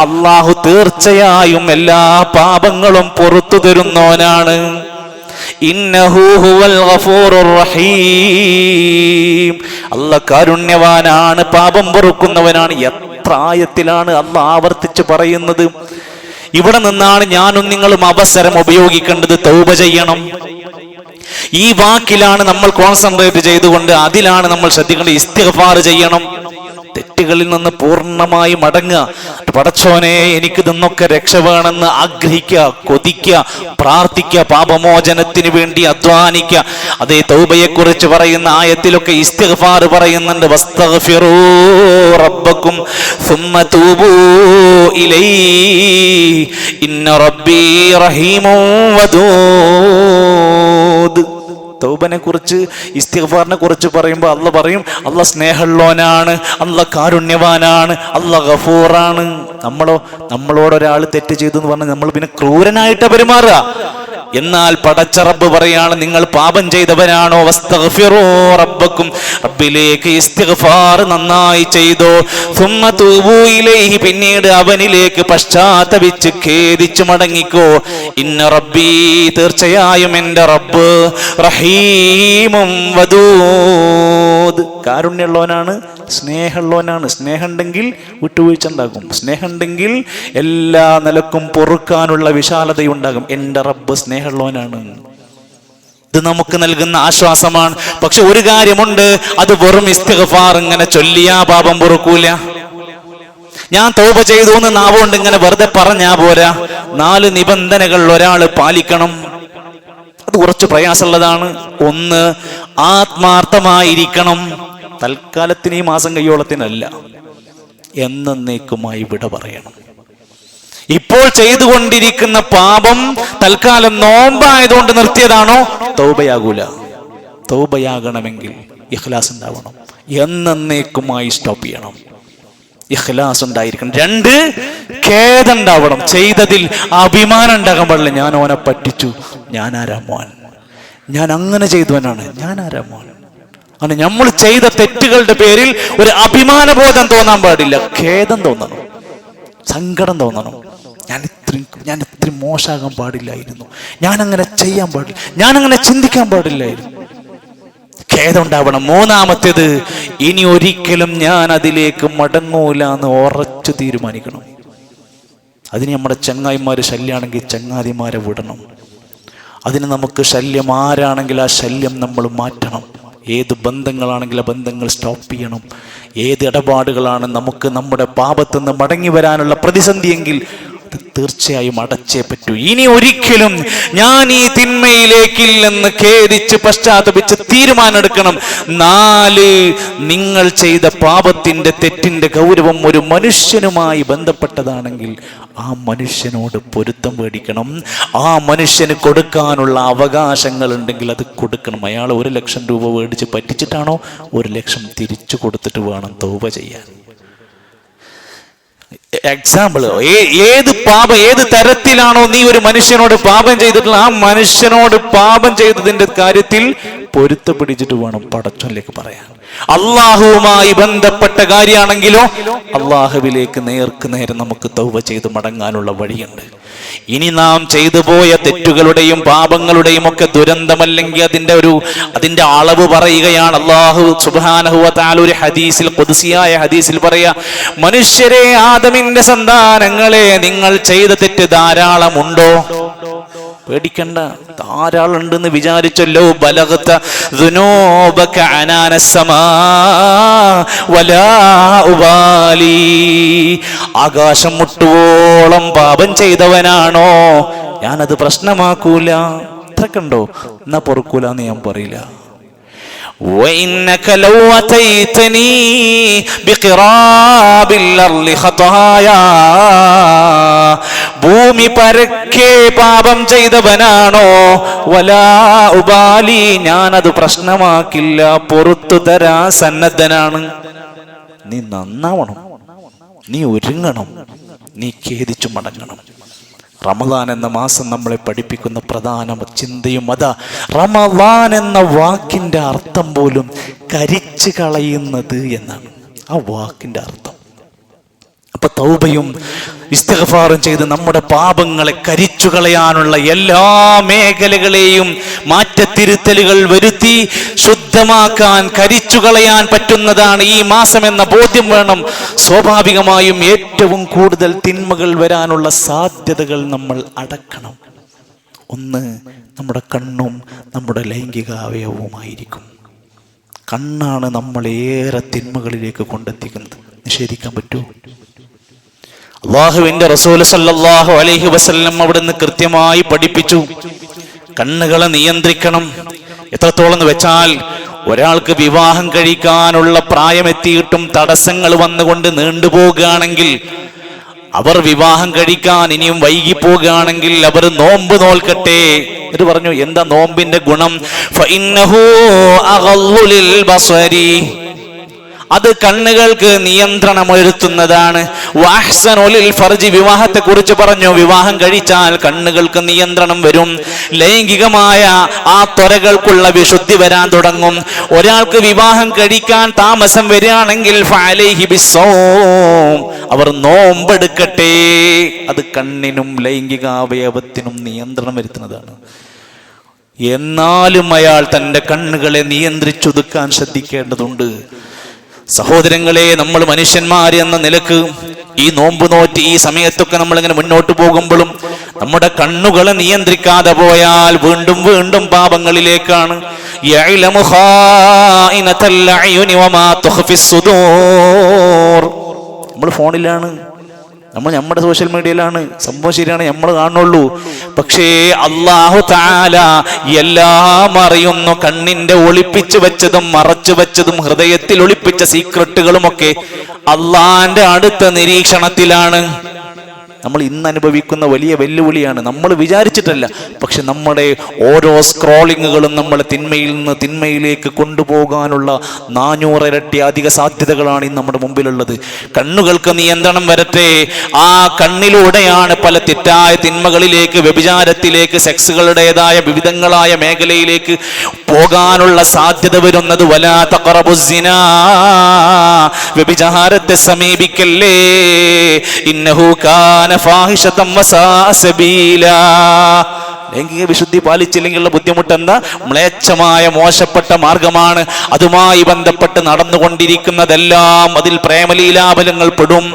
അല്ലാഹു തീർച്ചയായും എല്ലാ പാപങ്ങളും പുറത്തു തരുന്നവനാണ്. ഇന്നഹു ഹുവൽ ഗഫൂറുർ റഹീം, അല്ലാഹ് കാരുണ്യവാനാണ്, പാപം പൊറുക്കുന്നവനാണ്. എത്ര ആയത്തിലാണ് അല്ലാഹ് ആവർത്തിച്ച് പറയുന്നത്. ഇവിടെ നിന്നാണ് ഞാനും നിങ്ങളും അവസരം ഉപയോഗിക്കേണ്ടത്. തൗബ ചെയ്യണം. ഈ വാക്കിലാണ് നമ്മൾ കോൺസെൻട്രേറ്റ് ചെയ്തുകൊണ്ട് അതിലാണ് നമ്മൾ ശ്രദ്ധിക്കേണ്ടത്. ഇസ്തിഗ്ഫാർ ചെയ്യണം. തെറ്റുകളിൽ നിന്ന് പൂർണ്ണമായി മടങ്ങുക. പടച്ചോനെ എനിക്ക് നിന്നൊക്കെ രക്ഷ വേണമെന്ന് ആഗ്രഹിക്കുക, കൊതിക്കുക, പ്രാർത്ഥിക്കുക, പാപമോചനത്തിന് വേണ്ടി അധ്വാനിക്കുക. അതേ തൗബയെ കുറിച്ച് പറയുന്ന ആയത്തിലൊക്കെ ഇസ്തിഗ്ഫാർ പറയുന്നുണ്ട്. വസ്തഗ്ഫിറൂ റബ്ബക്കും സുമ്മ തൂബൂ ഇലൈഹി ഇന്ന റബ്ബീ റഹീമുൻ വദൂദ്. തൗബനെ കുറിച്ച്, ഇസ്തിഗ്ഫാറിനെ കുറിച്ച് പറയുമ്പോൾ അള്ളാഹ് പറയും, അള്ളാഹ് സ്നേഹമുള്ളവനാണ്, അള്ളാഹ് കാരുണ്യവാനാണ്, അള്ളാഹ് ഗഫൂറാണ്. നമ്മളോടൊരാൾ തെറ്റ് ചെയ്തു എന്ന് പറഞ്ഞാൽ നമ്മൾ പിന്നെ ക്രൂരനായിട്ട് പെരുമാറുക. എന്നാൽ പടച്ച റബ്ബ് പറയാണ്, നിങ്ങൾ പാപം ചെയ്തവരാണോ, വസ്തഗ്ഫിറൂ റബ്ബക്കും, റബ്ബിലേക്ക് ഇസ്തിഗ്ഫാർ നന്നായി ചെയ്തോ, സുമ്മ തൂബൂ ഇലൈഹി, പിന്നീട് അവനിലേക്ക് പശ്ചാത്തപിച്ച് ഖേദിച്ചു മടങ്ങിക്കോ. ഇന്ന റബ്ബി, തീർച്ചയായും എൻ്റെ റബ്ബ്, റഹീമും വദൂദ്, കാരുണ്യമുള്ളവനാണ്, സ്നേഹമുള്ളവനാണ്. സ്നേഹമുണ്ടെങ്കിൽ വിട്ടുവീഴ്ച ഉണ്ടാകും. സ്നേഹമുണ്ടെങ്കിൽ എല്ലാ നിലക്കും പൊറുക്കാനുള്ള വിശാലതയുണ്ടാകും. എൻ്റെ റബ്ബ് സ്നേഹമുള്ളവനാണ്. ഇത് നമുക്ക് നൽകുന്ന ആശ്വാസമാണ്. പക്ഷെ ഒരു കാര്യമുണ്ട്, അത് വെറും ഇസ്തിഗ്ഫാർ ഇങ്ങനെ ചൊല്ലിയാ പാപം പൊറുക്കൂല. ഞാൻ തൗബ ചെയ്തു എന്ന് നാവുകൊണ്ട് ഇങ്ങനെ വെറുതെ പറഞ്ഞാ പോരാ. 4 നിബന്ധനകൾ ഒരാൾ പാലിക്കണം. അത് കുറച്ച് പ്രയാസമുള്ളതാണ്. 1, ആത്മാർത്ഥമായിരിക്കണം. തൽക്കാലത്തിന് ഈ മാസം കയ്യോളത്തിനല്ല, എന്നേക്കുമായി വിട പറയണം. ഇപ്പോൾ ചെയ്തുകൊണ്ടിരിക്കുന്ന പാപം തൽക്കാലം നോമ്പായതുകൊണ്ട് നിർത്തിയതാണോ, തൗബയാകൂല. തൗബയാകണമെങ്കിൽ ഇഖ്ലാസ് ഉണ്ടാവണം. എന്നേക്കുമായി സ്റ്റോപ്പ് ചെയ്യണം. ഇഖ്ലാസ് ഉണ്ടായിരിക്കണം. 2, ഖേദം ഉണ്ടാവണം. ചെയ്തതിൽ അഭിമാനം ഉണ്ടാകാൻ പാടില്ല. ഞാൻ ഓനെ പറ്റിച്ചു, ഞാൻ ആരാ മോൻ, ഞാൻ അങ്ങനെ ചെയ്തവനാണ്, ഞാൻ ആരാ മോൻ. അങ്ങനെ നമ്മൾ ചെയ്ത തെറ്റുകളുടെ പേരിൽ ഒരു അഭിമാനബോധം തോന്നാൻ പാടില്ല. ഖേദം തോന്നണം, സങ്കടം തോന്നണം. ഞാൻ ഇത്രയും മോശമാകാൻ പാടില്ലായിരുന്നു, ഞാൻ അങ്ങനെ ചെയ്യാൻ പാടില്ല, ഞാൻ അങ്ങനെ ചിന്തിക്കാൻ പാടില്ലായിരുന്നു. ഖേദം ഉണ്ടാവണം. 3, ഇനി ഒരിക്കലും ഞാൻ അതിലേക്ക് മടങ്ങൂല എന്ന് ഉറച്ചു തീരുമാനിക്കണം. അതിന് നമ്മുടെ ചങ്ങായിമാര് ശല്യമാണെങ്കിൽ ചങ്ങാതിമാരെ വിടണം. അതിന് നമുക്ക് ശല്യം ആരാണെങ്കിൽ ആ ശല്യം നമ്മൾ മാറ്റണം. ഏത് ബന്ധങ്ങളാണെങ്കിൽ ആ ബന്ധങ്ങൾ സ്റ്റോപ്പ് ചെയ്യണം. ഏത് ഇടപാടുകളാണ് നമുക്ക് നമ്മുടെ പാപത്തുനിന്ന് മടങ്ങി വരാനുള്ള പ്രതിസന്ധിയെങ്കിൽ അത് തീർച്ചയായും അടച്ചേ പറ്റൂ. ഇനി ഒരിക്കലും ഞാൻ ഈ തിന്മയിലേക്കില്ലെന്ന് ഖേദിച്ച് പശ്ചാത്തപിച്ച് തീരുമാനമെടുക്കണം. 4, നിങ്ങൾ ചെയ്ത പാപത്തിന്റെ തെറ്റിന്റെ ഗൗരവം ഒരു മനുഷ്യനുമായി ബന്ധപ്പെട്ടതാണെങ്കിൽ ആ മനുഷ്യനോട് പൊരുത്തം മേടിക്കണം. ആ മനുഷ്യന് കൊടുക്കാനുള്ള അവകാശങ്ങൾ ഉണ്ടെങ്കിൽ അത് കൊടുക്കണം. അയാൾ 1 ലക്ഷം രൂപ മേടിച്ച് പറ്റിച്ചിട്ടാണോ, 1 ലക്ഷം തിരിച്ചു കൊടുത്തിട്ട് വേണം തൗബ ചെയ്യാൻ. എക്സാമ്പിൾ, ഏത് തരത്തിലാണോ നീ ഒരു മനുഷ്യനോട് പാപം ചെയ്തിട്ടുള്ള, ആ മനുഷ്യനോട് പാപം ചെയ്തതിന്റെ കാര്യത്തിൽ പൊരുത്തപ്പിടിച്ചിട്ട് വേണം പടച്ചോനിലേക്ക് പറയാൻ. അള്ളാഹുവുമായി ബന്ധപ്പെട്ട കാര്യമാണെങ്കിലോ അള്ളാഹുവിലേക്ക് നേർക്ക് നേരെ നമുക്ക് തൗബ ചെയ്ത് മടങ്ങാനുള്ള വഴിയുണ്ട്. ഇനി നാം ചെയ്തു പോയ തെറ്റുകളുടെയും പാപങ്ങളുടെയും ഒക്കെ ദുരന്തമല്ലെങ്കിൽ അതിന്റെ അളവ് പറയുകയാണ് അല്ലാഹു സുബ്ഹാനഹു വ തആല ഒരു ഹദീസിൽ, ഖുദ്സിയായ ഹദീസിൽ പറയാ, മനുഷ്യരെ, ആദമിന്റെ സന്താനങ്ങളെ, നിങ്ങൾ ചെയ്ത തെറ്റ് ധാരാളമുണ്ടോ? പേടിക്കണ്ട, ധാരാളം ഉണ്ടെന്ന് വിചാരിച്ചല്ലോ. ബലഗത ദുനൂബക അനാനസ്സമാ വലാ ഉബാലി. ആകാശം മുട്ടുവോളം പാപം ചെയ്തവനാണോ, ഞാനത് പ്രശ്നമാക്കൂല. അത്രക്കുണ്ടോ? എന്നാ പൊറുക്കൂല എന്ന് ഞാൻ പറയില്ല. وَإِنَّكَ لَوْ أَتَيْتَنِي بِقِرَابِ الْأَرْضِ خَطَايَا. ഭൂമി പരക്കെ പാപം ചെയ്തവനാണോ, വലാ ഉബാലി, ഞാനത് പ്രശ്നമാക്കില്ല, പുറത്തു തരാൻ സന്നദ്ധനാണ്. നീ നന്നാവണം, നീ ഒരുങ്ങണം, നീ ഖേദിച്ചു മടങ്ങണം. റമദാൻ എന്ന മാസം നമ്മളെ പഠിപ്പിക്കുന്ന പ്രധാന ചിന്തയും അതാ. റമദാൻ എന്ന വാക്കിന്റെ അർത്ഥം പോലും കരിച്ചു കളയുന്നത് എന്നാണ് ആ വാക്കിന്റെ അർത്ഥം. അപ്പൊ തൗബയും ഇസ്തിഗ്ഫാറും ചെയ്ത് നമ്മുടെ പാപങ്ങളെ കരിച്ചു കളയാനുള്ള എല്ലാ മേഖലകളെയും മാറ്റത്തിരുത്തലുകൾ വരുത്തി ശുദ്ധമാക്കാൻ, കരിച്ചു കളയാൻ പറ്റുന്നതാണ് ഈ മാസം എന്ന ബോധ്യം വേണം. സ്വാഭാവികമായും ഏറ്റവും കൂടുതൽ തിന്മകൾ വരാനുള്ള സാധ്യതകൾ നമ്മൾ അടക്കണം. ഒന്ന്, നമ്മുടെ കണ്ണും നമ്മുടെ ലൈംഗിക അവയവവുമായിരിക്കും. കണ്ണാണ് നമ്മളേറെ തിന്മകളിലേക്ക് കൊണ്ടെത്തിക്കുന്നത്. നിഷേധിക്കാൻ പറ്റുമോ? അല്ലാഹുവിന്റെ റസൂൽ സല്ലല്ലാഹു അലൈഹി വസല്ലം അവിടുന്ന് കൃത്യമായി പഠിപ്പിച്ചു, കണ്ണുകളെ നിയന്ത്രിക്കണം. എത്രത്തോളം എന്ന് വെച്ചാൽ, ഒരാൾക്ക് വിവാഹം കഴിക്കാനുള്ള പ്രായമെത്തിയിട്ടും തടസ്സങ്ങൾ വന്നുകൊണ്ട് നീണ്ടുപോകുകയാണെങ്കിൽ, അവർ വിവാഹം കഴിക്കാൻ ഇനിയും വൈകിപ്പോകുകയാണെങ്കിൽ അവർ നോമ്പ് നോൽക്കട്ടെ എന്ന് പറഞ്ഞു. എന്താ നോമ്പിന്റെ ഗുണം? ഫഇന്നഹു അഗള്ളു ലിൽ ബസരി, അത് കണ്ണുകൾക്ക് നിയന്ത്രണം വരുത്തുന്നതാണ്. വഅഹ്സനുൽ ഫർജി, വിവാഹത്തെ കുറിച്ച് പറഞ്ഞു. വിവാഹം കഴിച്ചാൽ കണ്ണുകൾക്ക് നിയന്ത്രണം വരും, ലൈംഗികമായ ആ ത്വരകൾക്കുള്ള വിശുദ്ധി വരാൻ തുടങ്ങും. ഒരാൾക്ക് വിവാഹം കഴിക്കാൻ താമസം വരികയാണെങ്കിൽ ഫഅലൈഹി ബിസ്സൗം, അവർ നോമ്പെടുക്കട്ടെ. അത് കണ്ണിനും ലൈംഗികാവയവത്തിനും നിയന്ത്രണം വരുത്തുന്നതാണ്. എന്നാലും അയാൾ തൻ്റെ കണ്ണുകളെ നിയന്ത്രിച്ചൊതുക്കാൻ ശ്രദ്ധിക്കേണ്ടതുണ്ട്. സഹോദരങ്ങളെ, നമ്മൾ മനുഷ്യന്മാർ എന്ന നിലക്ക് ഈ നോമ്പ് നോറ്റ് ഈ സമയത്തൊക്കെ നമ്മളിങ്ങനെ മുന്നോട്ട് പോകുമ്പോഴും നമ്മുടെ കണ്ണുകളെ നിയന്ത്രിക്കാതെ പോയാൽ വീണ്ടും വീണ്ടും പാപങ്ങളിലേക്കാണ്. യഅലമു ഖായിനതൽ അയുനി വമാ തുഖ്ഫിസ് സുദൂർ. നമ്മൾ ഫോണിലാണ്, നമ്മൾ നമ്മുടെ സോഷ്യൽ മീഡിയയിലാണ്. സംഭവം ശരിയാണ്, നമ്മൾ കാണുള്ളൂ. പക്ഷേ അല്ലാഹു തആല എല്ലാം അറിയുന്നു. കണ്ണിന്റെ ഒളിപ്പിച്ചു വെച്ചതും മറച്ചു വെച്ചതും ഹൃദയത്തിൽ ഒളിപ്പിച്ച സീക്രട്ടുകളുമൊക്കെ അള്ളാന്റെ അടുത്ത നിരീക്ഷണത്തിലാണ്. നമ്മൾ ഇന്ന് അനുഭവിക്കുന്ന വലിയ വെല്ലുവിളിയാണ്. നമ്മൾ വിചാരിച്ചിട്ടല്ല, പക്ഷെ നമ്മുടെ ഓരോ സ്ക്രോളിങ്ങുകളും നമ്മളെ തിന്മയിൽ നിന്ന് തിന്മയിലേക്ക് കൊണ്ടുപോകാനുള്ള 400 ഇരട്ടി അധിക സാധ്യതകളാണ് ഇന്ന് നമ്മുടെ മുമ്പിലുള്ളത്. കണ്ണുകൾക്ക് നിയന്ത്രണം വരട്ടെ. ആ കണ്ണിലൂടെയാണ് പല തെറ്റായ തിന്മകളിലേക്ക്, വ്യഭിചാരത്തിലേക്ക്, സെക്സുകളുടേതായ വിവിധങ്ങളായ മേഖലയിലേക്ക് പോകാനുള്ള സാധ്യത വരുന്നത്. വലാ തഖറബുസ്സിനാ, വ്യഭിചാരത്തെ സമീപിക്കല്ലേ. ഇന്നഹു കാന ഫാഹിശതൻ വസാഅ സബീലാ. ലൈംഗിക വിശുദ്ധി പാലിച്ചില്ലെങ്കിലുള്ള ബുദ്ധിമുട്ട് എന്താ? മ്ലേച്ഛമായ മോശപ്പെട്ട മാർഗമാണ്. അതുമായി ബന്ധപ്പെട്ട് നടന്നുകൊണ്ടിരിക്കുന്നതെല്ലാം അതിൽ പ്രേമലീലാബലങ്ങൾ പെടും,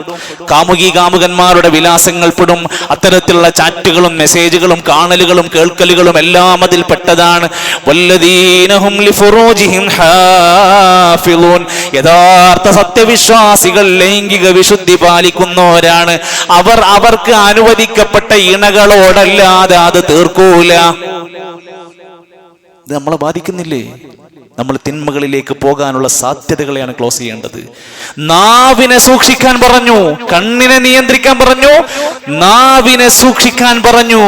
കാമുകന്മാരുടെ വിലാസങ്ങൾ പെടും. അത്തരത്തിലുള്ള ചാറ്റുകളും മെസ്സേജുകളും കാണലുകളും കേൾക്കലുകളും എല്ലാം അതിൽ പെട്ടതാണ്. വല്ലദീനഹും ലിഫുറൂജിഹിം ഹാഫിളൂൻ, യഥാർത്ഥ സത്യവിശ്വാസികൾ ലൈംഗിക വിശുദ്ധി പാലിക്കുന്നവരാണ്. അവർക്ക് അനുവദിക്കപ്പെട്ട ഇണകളോടല്ലാതെ അത് തീർക്കും. ഇത് നമ്മളെ ബാധിക്കുന്നില്ലേ? നമ്മൾ തിന്മകളിലേക്ക് പോകാനുള്ള സാധ്യതകളെയാണ് ക്ലോസ് ചെയ്യേണ്ടത്. നാവിനെ സൂക്ഷിക്കാൻ പറഞ്ഞു, കണ്ണിനെ നിയന്ത്രിക്കാൻ പറഞ്ഞു, നാവിനെ സൂക്ഷിക്കാൻ പറഞ്ഞു.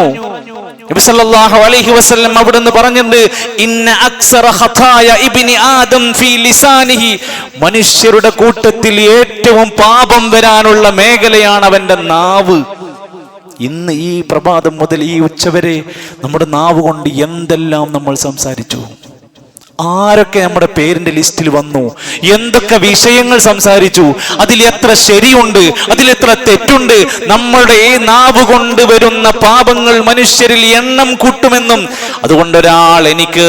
നബി സല്ലല്ലാഹു അലൈഹി വസല്ലം അവിടുന്ന് പറഞ്ഞിട്ടുണ്ട്, ഇന്ന അക്സറ ഖതായ ഇബ്നി ആദം ഫീ ലിസാനിഹി, മനുഷ്യരുടെ കൂട്ടത്തിൽ ഏറ്റവും പാപം വരാനുള്ള മേഖലയാണ് അവന്റെ നാവ്. ഇന്ന് ഈ പ്രഭാതം മുതൽ ഈ ഉച്ചവരെ നമ്മുടെ നാവ് കൊണ്ട് എന്തെല്ലാം നമ്മൾ സംസാരിച്ചു. ആരൊക്കെ നമ്മുടെ പേരിന്റെ ലിസ്റ്റിൽ വന്നു, എന്തൊക്കെ വിഷയങ്ങൾ സംസാരിച്ചു, അതിൽ എത്ര ശരിയുണ്ട്, അതിലെത്ര തെറ്റുണ്ട്. നമ്മളുടെ ഈ നാവ് കൊണ്ട് വരുന്ന പാപങ്ങൾ മനുഷ്യരിൽ എണ്ണം കൂട്ടുമെന്നും, അതുകൊണ്ട് ഒരാൾ എനിക്ക്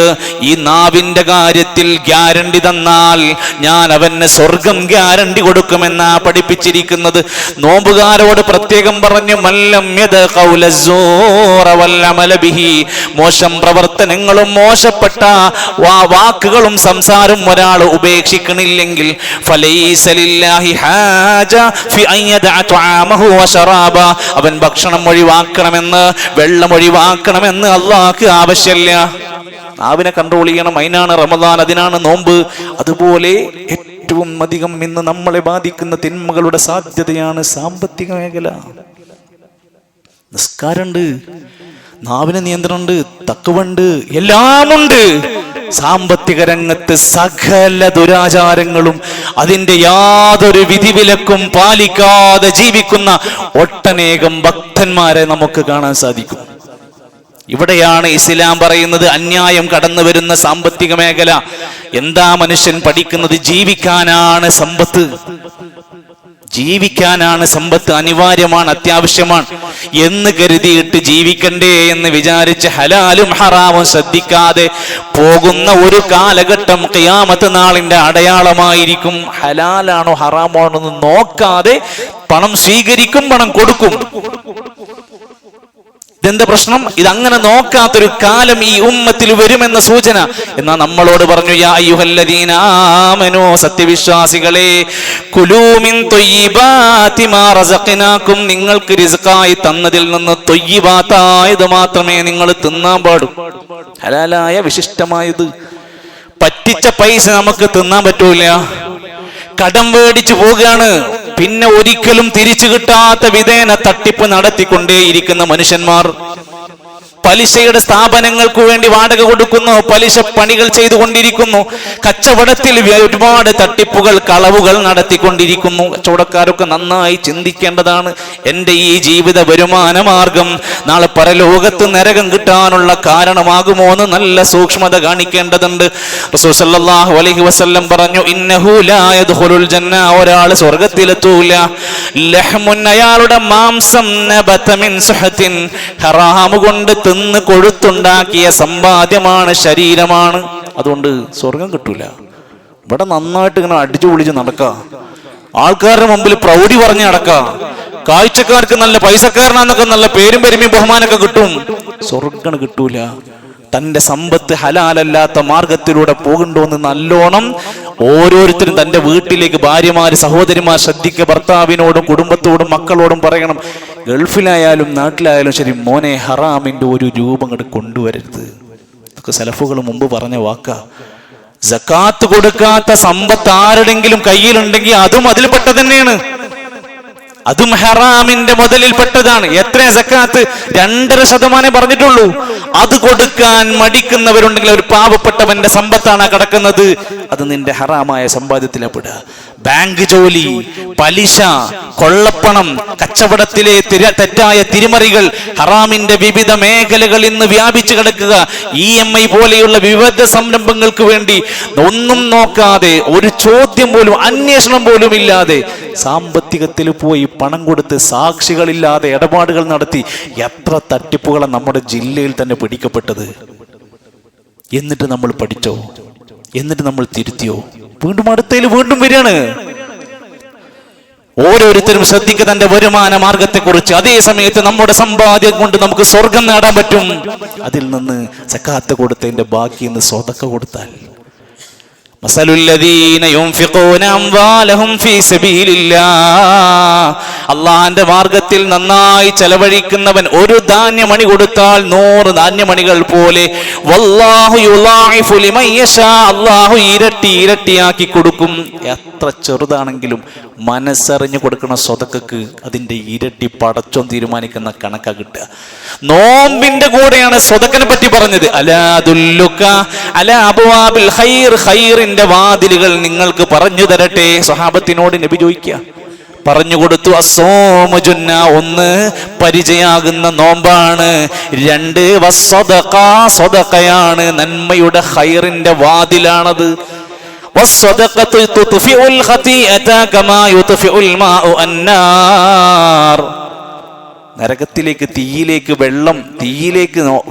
ഈ നാവിന്റെ കാര്യത്തിൽ ഗ്യാരണ്ടി തന്നാൽ ഞാൻ അവന് സ്വർഗം ഗ്യാരണ്ടി കൊടുക്കുമെന്നാ പഠിപ്പിച്ചിരിക്കുന്നത്. നോമ്പുകാരോട് പ്രത്യേകം പറഞ്ഞു, മല്ലം യദഖൗല സൂറ വൽ അമല ബിഹി, മോശം പ്രവർത്തനങ്ങളും മോശപ്പെട്ട വാക്കുകളും സംസാരം ഒരാൾ ഉപേക്ഷിക്കണില്ലെങ്കിൽ ഫലൈസ ലില്ലാഹി ഹാജ ഫി അൻ യദഅ തആമഹു വശറാബ, അവൻ ഭക്ഷണം ഒഴിവാക്കണമെന്ന്, വെള്ളം ഒഴിവാക്കണമെന്ന് അല്ലാഹുവിന് ആവശ്യമില്ല. നാവിനെ കൺട്രോൾ ചെയ്യണം, അതിനാണ് റമദാൻ, അതിനാണ് നോമ്പ്. അതുപോലെ ഏറ്റവും അധികം ഇന്ന് നമ്മളെ ബാധിക്കുന്ന തിന്മകളുടെ സാധ്യതയാണ് സാമ്പത്തിക മേഖല. നിസ്കാരമുണ്ട്, നാവിന് നിയന്ത്രണമുണ്ട്, തഖ്വയുണ്ട്, എല്ലാമുണ്ട്. സാമ്പത്തിക രംഗത്ത് സകല ദുരാചാരങ്ങളും അതിന്റെ യാതൊരു വിധിവിലക്കും പാലിക്കാതെ ജീവിക്കുന്ന ഒട്ടനേകം ഭക്തന്മാരെ നമുക്ക് കാണാൻ സാധിക്കും. ഇവിടെയാണ് ഇസ്ലാം പറയുന്നത് അന്യായം കടന്നു വരുന്ന സാമ്പത്തിക മേഖല. എന്താ മനുഷ്യൻ പഠിക്കുന്നത്? ജീവിക്കാനാണ് സമ്പത്ത്, ജീവിക്കാനാണ് സമ്പത്ത്, അനിവാര്യമാണ്, അത്യാവശ്യമാണ് എന്ന് കരുതിയിട്ട് ജീവിക്കണ്ടേ എന്ന് വിചാരിച്ച് ഹലാലും ഹറാമും ശ്രദ്ധിക്കാതെ പോകുന്ന ഒരു കാലഘട്ടം ഖിയാമത്ത് നാളിന്റെ അടയാളമായിരിക്കും. ഹലാലാണോ ഹറാമാണോ എന്ന് നോക്കാതെ പണം സ്വീകരിക്കും, പണം കൊടുക്കും. ഇതെന്താ പ്രശ്നം? ഇതങ്ങനെ നോക്കാത്തൊരു കാലം ഈ ഉമ്മത്തിൽ വരുമെന്ന സൂചന. എന്നാൽ നമ്മളോട് പറഞ്ഞു, യാ അയ്യുഹല്ലദീന ആമനൂ, സത്യവിശ്വാസികളെ, കുലൂ മിൻ ത്വയ്യിബാതി മാ റസഖ്നാകും, നിങ്ങൾക്ക് റിസ്ഖായി തന്നതിൽ നിന്ന് ത്വയ്യിബാതായത് മാത്രമേ നിങ്ങൾ തിന്നാൻ പാടൂ. ഹലാലായ വിശിഷ്ടമായത്. പറ്റിച്ച പൈസ നമുക്ക് തിന്നാൻ പറ്റൂല. കടം മേടിച്ചു പോവുകയാണ്, പിന്നെ ഒരിക്കലും തിരിച്ചു കിട്ടാത്ത വിധേന തട്ടിപ്പ് നടത്തിക്കൊണ്ടേയിരിക്കുന്ന മനുഷ്യന്മാർ. പലിശയുടെ സ്ഥാപനങ്ങൾക്ക് വേണ്ടി വാടക കൊടുക്കുന്നു, പലിശ പണികൾ ചെയ്തുകൊണ്ടിരിക്കുന്നു. കച്ചവടത്തിൽ ഒരുപാട് തട്ടിപ്പുകൾ, കളവുകൾ നടത്തിക്കൊണ്ടിരിക്കുന്നു. കച്ചവടക്കാരൊക്കെ നന്നായി ചിന്തിക്കേണ്ടതാണ്. എൻ്റെ ഈ ജീവിത വരുമാന മാർഗം നാളെ പരലോകത്ത് നരകം കിട്ടാനുള്ള കാരണമാകുമോ എന്ന് നല്ല സൂക്ഷ്മത കാണിക്കേണ്ടതുണ്ട്. റസൂൽ സല്ലല്ലാഹു അലൈഹി വസല്ലം പറഞ്ഞു, ഇന്നഹു ലാ യദ്ഖുലുൽ ജന്ന, ഒരാൾ സ്വർഗ്ഗത്തിലെത്തൂല. ലഹ്മുൻ, അയാളുടെ മാംസം, നബത മിൻ സുഹത്തിൻ, ഹറാം കൊണ്ട് തിന്ന് കൊഴുത്തുണ്ടാക്കിയ സമ്പാദ്യമാണ്, ശരീരമാണ്. അതുകൊണ്ട് സ്വർഗം കിട്ടൂല. ഇവിടെ നന്നായിട്ട് ഇങ്ങനെ അടിച്ചു പൊളിച്ച് നടക്കുക, ആൾക്കാരുടെ മുമ്പിൽ പ്രൗഢി പറഞ്ഞ് നടക്കുക, കാഴ്ചക്കാർക്ക് നല്ല പൈസക്കാരനാന്നൊക്കെ നല്ല പേരും പെരുമയും ബഹുമാനൊക്കെ കിട്ടും. സ്വർഗം കിട്ടൂല. തന്റെ സമ്പത്ത് ഹലാലല്ലാത്ത മാർഗത്തിലൂടെ പോകണ്ടോന്ന് നല്ലോണം ഓരോരുത്തരും തന്റെ വീട്ടിലേക്ക് ഭാര്യമാര്, സഹോദരിമാർ ശ്രദ്ധിക്കുക. ഭർത്താവിനോടും കുടുംബത്തോടും മക്കളോടും പറയണം, ഗൾഫിലായാലും നാട്ടിലായാലും ശരി, മോനെ ഹറാമിന്റെ ഒരു രൂപം അങ്ങോട്ട് കൊണ്ടുവരരുത്. ഇതൊക്കെ സലഫുകൾ മുമ്പ് പറഞ്ഞ വാക്കാ. സക്കാത്ത് കൊടുക്കാത്ത സമ്പത്ത് ആരുടെങ്കിലും കയ്യിലുണ്ടെങ്കിൽ അതും അതിൽപ്പെട്ട തന്നെയാണ്, അതും ഹറാമിന്റെ മുതലിൽപ്പെട്ടതാണ്. എത്ര സക്കാത്ത്? 2.5% പറഞ്ഞിട്ടുള്ളൂ. അത് കൊടുക്കാൻ മടിക്കുന്നവരുണ്ടെങ്കിൽ ഒരു പാവപ്പെട്ടവന്റെ സമ്പത്താണ് കിടക്കുന്നത്, അത് നിന്റെ ഹറാമായ സമ്പാദ്യത്തിലെപ്പെടുക. ബാങ്ക് ജോലി, പലിശ, കൊള്ളപ്പണം, കച്ചവടത്തിലെ തെറ്റായ തിരിമറികൾ, ഹറാമിന്റെ വിവിധ മേഖലകൾ ഇന്ന് വ്യാപിച്ചു കിടക്കുക. EMI പോലെയുള്ള വിവിധ സംരംഭങ്ങൾക്ക് വേണ്ടി ഒന്നും നോക്കാതെ, ഒരു ചോദ്യം പോലും, അന്വേഷണം പോലും ഇല്ലാതെ സാമ്പത്തികത്തിൽ പോയി പണം കൊടുത്ത് സാക്ഷികളില്ലാതെ ഇടപാടുകൾ നടത്തി എത്ര തട്ടിപ്പുകളാണ് നമ്മുടെ ജില്ലയിൽ തന്നെ പിടിക്കപ്പെട്ടത്. എന്നിട്ട് നമ്മൾ പഠിച്ചോ? എന്നിട്ട് നമ്മൾ തിരുത്തിയോ? വീണ്ടും അടുത്തതിൽ വീണ്ടും വരികയാണ്. ഓരോരുത്തരും ശ്രദ്ധിക്കുക തന്റെ വരുമാന മാർഗത്തെ കുറിച്ച്. അതേ സമയത്ത് നമ്മുടെ സമ്പാദ്യം കൊണ്ട് നമുക്ക് സ്വർഗം നേടാൻ പറ്റും. അതിൽ നിന്ന് സക്കാത്ത് കൊടുത്തതിന്റെ ബാക്കി ഇന്ന് സ്വതക്ക കൊടുത്താൽ. അള്ളാന്റെ മാർഗത്തിൽ നന്നായി ചെലവഴിക്കുന്നവൻ ഒരു ധാന്യമണി കൊടുത്താൽ 100 ധാന്യമണികൾ പോലെ അള്ളാഹു ഇരട്ടി ഇരട്ടിയാക്കി കൊടുക്കും. എത്ര ചെറുതാണെങ്കിലും മനസ്സറിഞ്ഞു കൊടുക്കുന്ന സ്വതക്കക്ക് അതിന്റെ ഇരട്ടി പടച്ചോൻ തീരുമാനിക്കുന്ന കണക്കാ കിട്ടുക. നോമ്പിന്റെ കൂടെയാണ് സ്വതക്കനെ പറ്റി പറഞ്ഞത്. അലാദുല്ലുക അലാ അബ്വാബിൽ ഖൈർ, ഖൈറിന്റെ വാതിലുകൾ നിങ്ങൾക്ക് പറഞ്ഞു തരട്ടെ? സ്വഹാബത്തിനോട് നബി ചോദിക്കുക. പറഞ്ഞുകൊടുത്തു. അസ്സോമു ജുന്ന, ഒന്ന് പരിചയാകുന്ന നോമ്പാണ്, രണ്ട് വസ്സദഖ, സദഖയാണ്, നന്മയുടെ ഖൈറിന്റെ വാതിലാണത്. വസ്സദഖതു തുത്ഫിഉൽ ഖതീഅത കമാ യുത്ഫിഉൽ മാഉ അന്നാർ. നരകത്തിലേക്ക്, തീയിലേക്ക്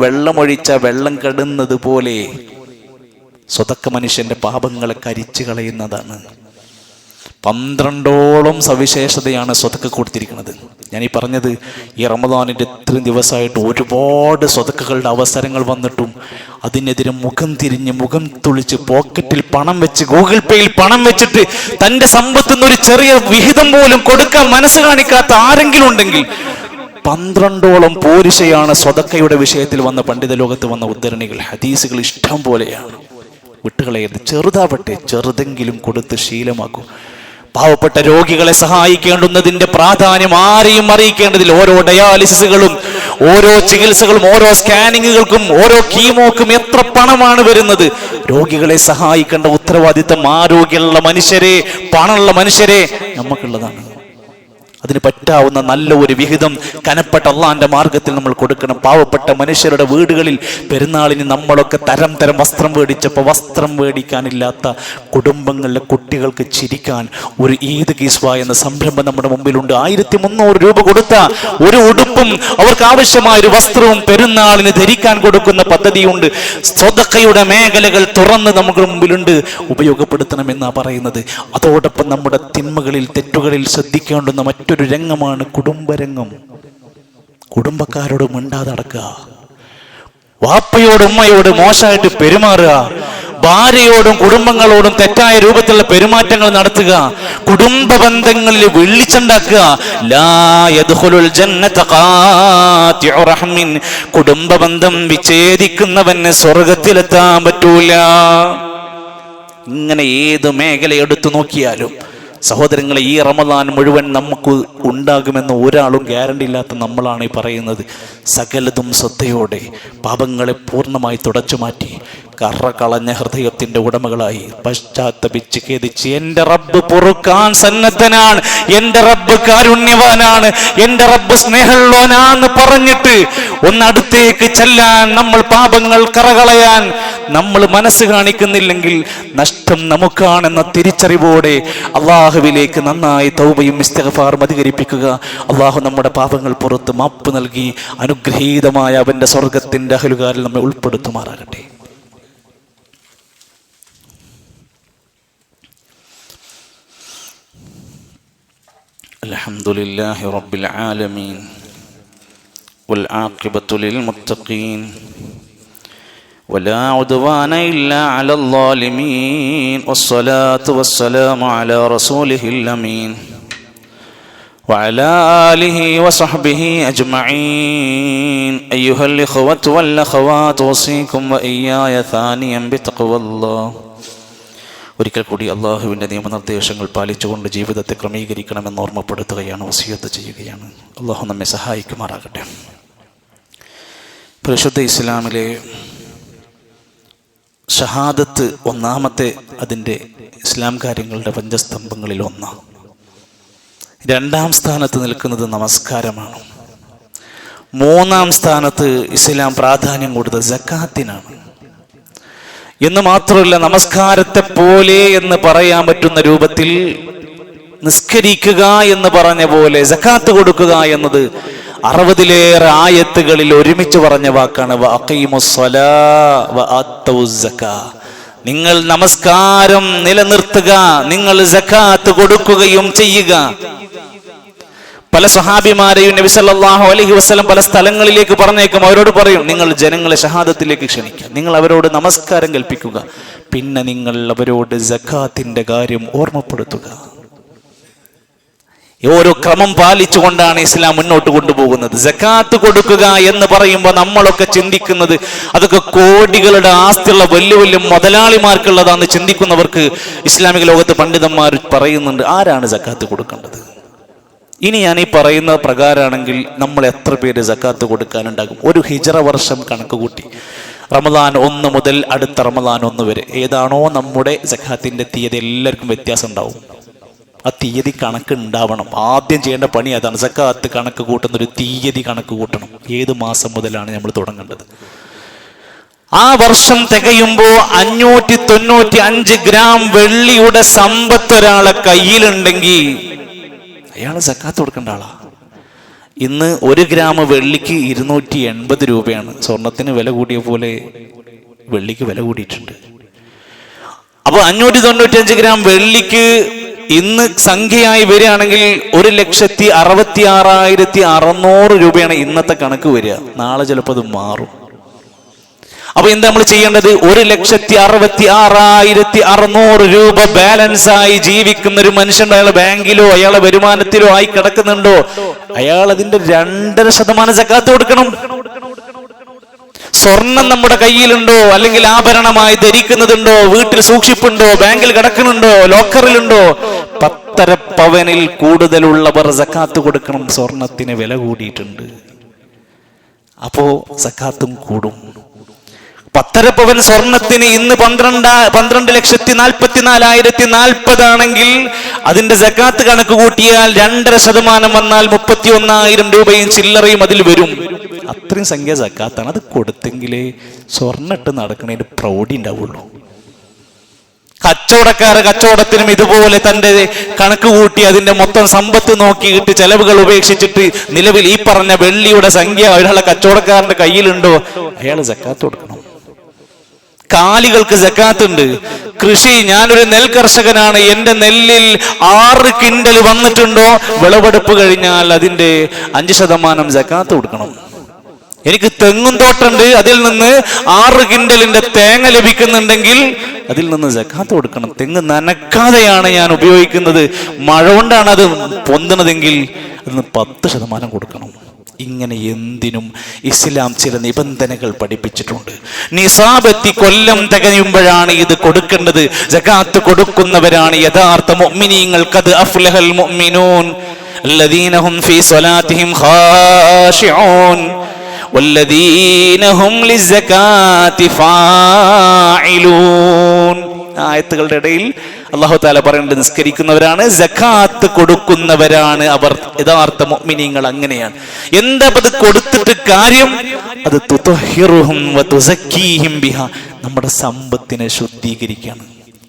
വെള്ളമൊഴിച്ച വെള്ളം കെടുന്നത് പോലെ സ്വതക്ക മനുഷ്യന്റെ പാപങ്ങളെ കരിച്ചു കളയുന്നതാണ്. 12ഓളം സവിശേഷതയാണ് സ്വതക്ക കൊടുത്തിരിക്കുന്നത്. ഞാനീ പറഞ്ഞത് ഈ റമദാനിൻ്റെ ഇത്രയും ദിവസമായിട്ട് ഒരുപാട് സ്വതക്കകളുടെ അവസരങ്ങൾ വന്നിട്ടും അതിനെതിരെ മുഖം തിരിഞ്ഞ്, മുഖം തുളിച്ച്, പോക്കറ്റിൽ പണം വെച്ച്, ഗൂഗിൾ പേയിൽ പണം വെച്ചിട്ട് തൻ്റെ സമ്പത്തിൽ നിന്ന് ഒരു ചെറിയ വിഹിതം പോലും കൊടുക്കാൻ മനസ്സ് കാണിക്കാത്ത ആരെങ്കിലും ഉണ്ടെങ്കിൽ 12ഓളം പോരിശയാണ് സ്വതക്കയുടെ വിഷയത്തിൽ വന്ന പണ്ഡിത ലോകത്ത് വന്ന ഉദ്ധരണികൾ, ഹദീസുകൾ ഇഷ്ടം പോലെയാണ്. വിട്ടുകളയരുത്. ചെറുതാവട്ടെ, ചെറുതെങ്കിലും കൊടുത്ത് ശീലമാക്കും. പാവപ്പെട്ട രോഗികളെ സഹായിക്കേണ്ടുന്നതിന്റെ പ്രാധാന്യം ആരെയും അറിയിക്കേണ്ടതിൽ. ഓരോ ഡയാലിസിസുകളും, ഓരോ ചികിത്സകളും, ഓരോ സ്കാനിങ്ങുകൾക്കും, ഓരോ കീമോക്കും എത്ര പണമാണ് വരുന്നത്. രോഗികളെ സഹായിക്കേണ്ട ഉത്തരവാദിത്തം ആരോഗ്യമുള്ള മനുഷ്യരെ, പണമുള്ള മനുഷ്യരെ നമുക്കുള്ളതാണ്. അതിന് പറ്റാവുന്ന നല്ല ഒരു വിഹിതം കനപ്പെട്ട അള്ളാന്റെ മാർഗത്തിൽ നമ്മൾ കൊടുക്കണം. പാവപ്പെട്ട മനുഷ്യരുടെ വീടുകളിൽ പെരുന്നാളിന് നമ്മളൊക്കെ തരം തരം വസ്ത്രം മേടിച്ചപ്പോൾ വസ്ത്രം മേടിക്കാനില്ലാത്ത കുടുംബങ്ങളിലെ കുട്ടികൾക്ക് ചിരിക്കാൻ ഒരു ഈദ് കിസ്വ എന്ന സംരംഭം നമ്മുടെ മുമ്പിലുണ്ട്. 1300 രൂപ കൊടുത്ത ഒരു ഉടുപ്പും അവർക്ക് ആവശ്യമായ ഒരു വസ്ത്രവും പെരുന്നാളിന് ധരിക്കാൻ കൊടുക്കുന്ന പദ്ധതിയുണ്ട്. സ്വതക്കയുടെ മേഖലകൾ തുറന്ന് നമുക്ക് മുമ്പിലുണ്ട്, ഉപയോഗപ്പെടുത്തണമെന്നാണ് പറയുന്നത്. അതോടൊപ്പം നമ്മുടെ തിന്മകളിൽ, തെറ്റുകളിൽ ശ്രദ്ധിക്കേണ്ടുന്ന മറ്റൊരു രംഗമാണ് കുടുംബരംഗം. കുടുംബക്കാരോട് മിണ്ടാതെ നടക്കുക, വാപ്പയോടും ഉമ്മയോട് മോശമായിട്ട് പെരുമാറുക, ഭാര്യയോടും കുടുംബങ്ങളോടും തെറ്റായ രൂപത്തിലുള്ള പെരുമാറ്റങ്ങൾ നടത്തുക, കുടുംബ ബന്ധങ്ങളിൽ വെള്ളിച്ചുണ്ടാക്കുക. ലാ യദ്ഖുലുൽ ജന്നത ഖാതിഉ റഹ്മിൻ, കുടുംബ ബന്ധം വിച്ഛേദിക്കുന്നവന് സ്വർഗത്തിലെത്താൻ പറ്റൂല. ഇങ്ങനെ ഏത് മേഖല എടുത്തു നോക്കിയാലും സഹോദരങ്ങളെ, ഈ റമദാൻ മുഴുവൻ നമുക്ക് ഉണ്ടാകുമെന്ന് ഒരാളും ഗ്യാരണ്ടി ഇല്ലാത്ത നമ്മളാണ് ഈ പറയുന്നത്. സകലതും ശ്രദ്ധയോടെ പാപങ്ങളെ പൂർണ്ണമായി തുടച്ചു മാറ്റി കറ കളഞ്ഞ ഹൃദയത്തിന്റെ ഉടമകളായി പശ്ചാത്തപിച്ച് ഖേദിച്ച് എൻ്റെ റബ്ബ് പൊറുക്കാൻ സന്നദ്ധനാണ്, എൻ്റെ റബ്ബ് കാരുണ്യവാനാണ്, എൻ്റെ റബ്ബ് സ്നേഹമുള്ളവനാന്ന് പറഞ്ഞിട്ട് ഒന്നടുത്തേക്ക് ചെല്ലാൻ, നമ്മൾ പാപങ്ങൾ കറകളയാൻ നമ്മൾ മനസ്സ് കാണിക്കുന്നില്ലെങ്കിൽ നഷ്ടം നമുക്കാണെന്ന തിരിച്ചറിവോടെ അള്ളാഹുവിലേക്ക് നന്നായി തൗബയും ഇസ്തിഗ്ഫാറും അധികരിപ്പിക്കുക. അള്ളാഹു നമ്മുടെ പാപങ്ങൾ പുറത്ത് മാപ്പ് നൽകി അനുഗ്രഹീതമായ അവൻ്റെ സ്വർഗത്തിൻ്റെ അഹലുകാരിൽ നമ്മെ ഉൾപ്പെടുത്തുമാറാകട്ടെ. അൽഹംദുലില്ലാഹി റബ്ബിൽ ആലമീൻ വൽ ആഖിബത്തു ലിൽ മുത്തഖീൻ ولا عدوان إلا على الظالمين والصلاة والسلام على رسوله الأمين وعلى آله وصحبه أجمعين. أيها الإخوة والأخوات أوصيكم وإياي ثانيا بتقوى الله. ഒരിക്കൽ കൂടി അള്ളാഹുവിൻ്റെ നിയമനിർദ്ദേശങ്ങൾ പാലിച്ചുകൊണ്ട് ജീവിതത്തെ ക്രമീകരിക്കണമെന്ന് ഓർമ്മപ്പെടുത്തുകയാണ്, വസിയത്ത് ചെയ്യുകയാണ്. അള്ളാഹു നമ്മെ സഹായിക്കുമാറാകട്ടെ. പരിശുദ്ധ ഇസ്ലാമിലെ ഷഹാദത്ത് ഒന്നാമത്തെ അതിൻ്റെ ഇസ്ലാം കാര്യങ്ങളുടെ പഞ്ചസ്തംഭങ്ങളിൽ ഒന്നാണ്. 2ാം സ്ഥാനത്ത് നിൽക്കുന്നത് നമസ്കാരമാണ്. 3ാം സ്ഥാനത്ത് ഇസ്ലാം പ്രാധാന്യം കൊടുത്തത് സക്കാത്തിനാണ്. എന്ന് മാത്രമല്ല, നമസ്കാരത്തെ പോലെ എന്ന് പറയാൻ പറ്റുന്ന രൂപത്തിൽ നിസ്കരിക്കുക എന്ന് പറഞ്ഞ പോലെ സക്കാത്ത് കൊടുക്കുക എന്നത് 60ലേറെ ആയത്തുകളിൽ ഒരുമിച്ച് പറഞ്ഞ വാക്കാണ്. നിങ്ങൾ നമസ്കാരം നിലനിർത്തുക, നിങ്ങൾ സക്കാത്ത് കൊടുക്കുകയും ചെയ്യുക. പല സ്വഹാബിമാരെയും നബി സല്ലല്ലാഹു അലൈഹി വസല്ലം പല സ്ഥലങ്ങളിലേക്ക് പറഞ്ഞേക്കും. അവരോട് പറയും, നിങ്ങൾ ജനങ്ങളെ ഷഹാദത്തിലേക്ക് ക്ഷണിക്കുക, നിങ്ങൾ അവരോട് നമസ്കാരം കൽപ്പിക്കുക, പിന്നെ നിങ്ങൾ അവരോട് സക്കാത്തിന്റെ കാര്യം ഓർമ്മപ്പെടുത്തുക. ഓരോ ക്രമം പാലിച്ചുകൊണ്ടാണ് ഇസ്ലാം മുന്നോട്ട് കൊണ്ടുപോകുന്നത്. സക്കാത്ത് കൊടുക്കുക എന്ന് പറയുമ്പോൾ നമ്മളൊക്കെ ചിന്തിക്കുന്നത് അതൊക്കെ കോടികളുടെ ആസ്തിയുള്ള വലിയ വലിയ മുതലാളിമാർക്കുള്ളതാണെന്ന് ചിന്തിക്കുന്നവർക്ക് ഇസ്ലാമിക ലോകത്ത് പണ്ഡിതന്മാർ പറയുന്നുണ്ട്, ആരാണ് സക്കാത്ത് കൊടുക്കേണ്ടത്? ഇനി ഞാൻ ഈ പറയുന്ന പ്രകാരമാണെങ്കിൽ നമ്മൾ എത്ര പേര് സക്കാത്ത് കൊടുക്കാനുണ്ടാകും? ഒരു ഹിജറ വർഷം കണക്ക് കൂട്ടി റമദാൻ 1 മുതൽ അടുത്ത റമദാൻ 1 വരെ ഏതാണോ നമ്മുടെ സക്കാത്തിന്റെ തീയതി എല്ലാവർക്കും വ്യത്യാസം ഉണ്ടാവും. ആ തീയതി കണക്ക് ഉണ്ടാവണം. ആദ്യം ചെയ്യേണ്ട പണി അതാണ്. സക്കാത്ത് കണക്ക് കൂട്ടുന്ന ഒരു തീയതി കണക്ക് കൂട്ടണം. ഏത് മാസം മുതലാണ് നമ്മൾ തുടങ്ങേണ്ടത്? ആ വർഷം തികയുമ്പോൾ 595 ഗ്രാം വെള്ളിയുടെ സമ്പത്ത് ഒരാളെ കയ്യിലുണ്ടെങ്കിൽ അയാൾ സക്കാത്ത് കൊടുക്കേണ്ട ആളാ. ഇന്ന് 1 ഗ്രാം വെള്ളിക്ക് 280 രൂപയാണ്. സ്വർണത്തിന് വില കൂടിയ പോലെ വെള്ളിക്ക് വില കൂടിയിട്ടുണ്ട്. അപ്പൊ 595 ഗ്രാം വെള്ളിക്ക് ഇന്ന് സംഖ്യയായി വരികയാണെങ്കിൽ 1,66,600 രൂപയാണ് ഇന്നത്തെ കണക്ക് വരിക. നാളെ ചിലപ്പോൾ അത് മാറും. അപ്പൊ എന്താ നമ്മൾ ചെയ്യേണ്ടത്? 1,66,600 രൂപ ബാലൻസ് ആയി ജീവിക്കുന്ന ഒരു മനുഷ്യൻ അയാളെ ബാങ്കിലോ അയാളെ വരുമാനത്തിലോ ആയി കിടക്കുന്നുണ്ടോ, അയാൾ അതിന്റെ 2.5% സക്കാത്ത് കൊടുക്കണം. സ്വർണം നമ്മുടെ കയ്യിലുണ്ടോ, അല്ലെങ്കിൽ ആഭരണമായി ധരിക്കുന്നതുണ്ടോ, വീട്ടിൽ സൂക്ഷിപ്പുണ്ടോ, ബാങ്കിൽ കിടക്കുന്നുണ്ടോ, ലോക്കറിലുണ്ടോ, 10.5 പവനിൽ കൂടുതലുള്ളവർ സക്കാത്ത് കൊടുക്കണം. സ്വർണത്തിന് വില കൂടിയിട്ടുണ്ട്. അപ്പോ സക്കാത്തും കൂടും. 10.5 പവൻ സ്വർണത്തിന് ഇന്ന് 12,44,040 ആണെങ്കിൽ അതിന്റെ സക്കാത്ത് കണക്ക് കൂട്ടിയാൽ 2.5% വന്നാൽ 31,000 രൂപയും ചില്ലറയും അതിൽ വരും. അത്രയും സംഖ്യ സക്കാത്താണ്. അത് കൊടുത്തെങ്കിലേ സ്വർണ്ണിട്ട് നടക്കണതിന് പ്രൗഢി ഉണ്ടാവുള്ളൂ. കച്ചവടത്തിനും ഇതുപോലെ തന്റെ കണക്ക് കൂട്ടി അതിന്റെ മൊത്തം സമ്പത്ത് നോക്കിയിട്ട് ചെലവുകൾ ഉപേക്ഷിച്ചിട്ട് നിലവിൽ ഈ പറഞ്ഞ വെള്ളിയുടെ സംഖ്യ ഒരാളെ കച്ചവടക്കാരന്റെ കയ്യിലുണ്ടോ, അയാൾ സക്കാത്ത് കൊടുക്കണം. കാലികൾക്ക് സക്കാത്ത് ഉണ്ട്. കൃഷി, ഞാനൊരു നെൽ കർഷകനാണ്, എന്റെ നെല്ലിൽ 6 കിൻഡൽ വന്നിട്ടുണ്ടോ, വിളവെടുപ്പ് കഴിഞ്ഞാൽ അതിന്റെ 5% സക്കാത്ത് കൊടുക്കണം. എനിക്ക് തെങ്ങും തോട്ടുണ്ട്, അതിൽ നിന്ന് 6 കിൻഡലിന്റെ തേങ്ങ ലഭിക്കുന്നുണ്ടെങ്കിൽ അതിൽ നിന്ന് സക്കാത്ത് കൊടുക്കണം. തെങ്ങ് നനക്കാതെയാണ് ഞാൻ ഉപയോഗിക്കുന്നത്, മഴ കൊണ്ടാണ് അത് പൊന്തുന്നതെങ്കിൽ അതിന് 10% കൊടുക്കണം. ഇങ്ങനെ എന്തിനും ഇസ്ലാം ചില നിബന്ധനകൾ പഠിപ്പിച്ചിട്ടുണ്ട്. നിസാബെത്തി കൊല്ലം തികയുമ്പോഴാണ് ഇത് കൊടുക്കേണ്ടത്. സകാത്ത് കൊടുക്കുന്നവരാണ് യഥാർത്ഥ മുഅ്മിനീങ്ങൾ. ഖദ് അഫ്ലഹൽ മുഅ്മിനൂൻ അല്ലദീന ഹും ഫീ സ്വലാത്തിഹിം ഖാശിഊൻ വല്ലദീന ഹും ലിസ്സകാത്തി ഫാഇലൂൻ. ആയത്തുകളുടെ ഇടയിൽ അല്ലാഹു തആല പറയുന്നത് നിസ്കരിക്കുന്നവരാണ്, സകാത്ത് കൊടുക്കുന്നവരാണ് അവർ യഥാർത്ഥ മുഅ്മിനീങ്ങൾ. അങ്ങനെയാണ്. എന്താ അത് കൊടുത്തിട്ട് കാര്യം? അത് തുതഹിറുഹും വതുസക്കീഹിം ബിഹാ, നമ്മുടെ സമ്പത്തിനെ ശുദ്ധീകരിക്കുകയാണ്.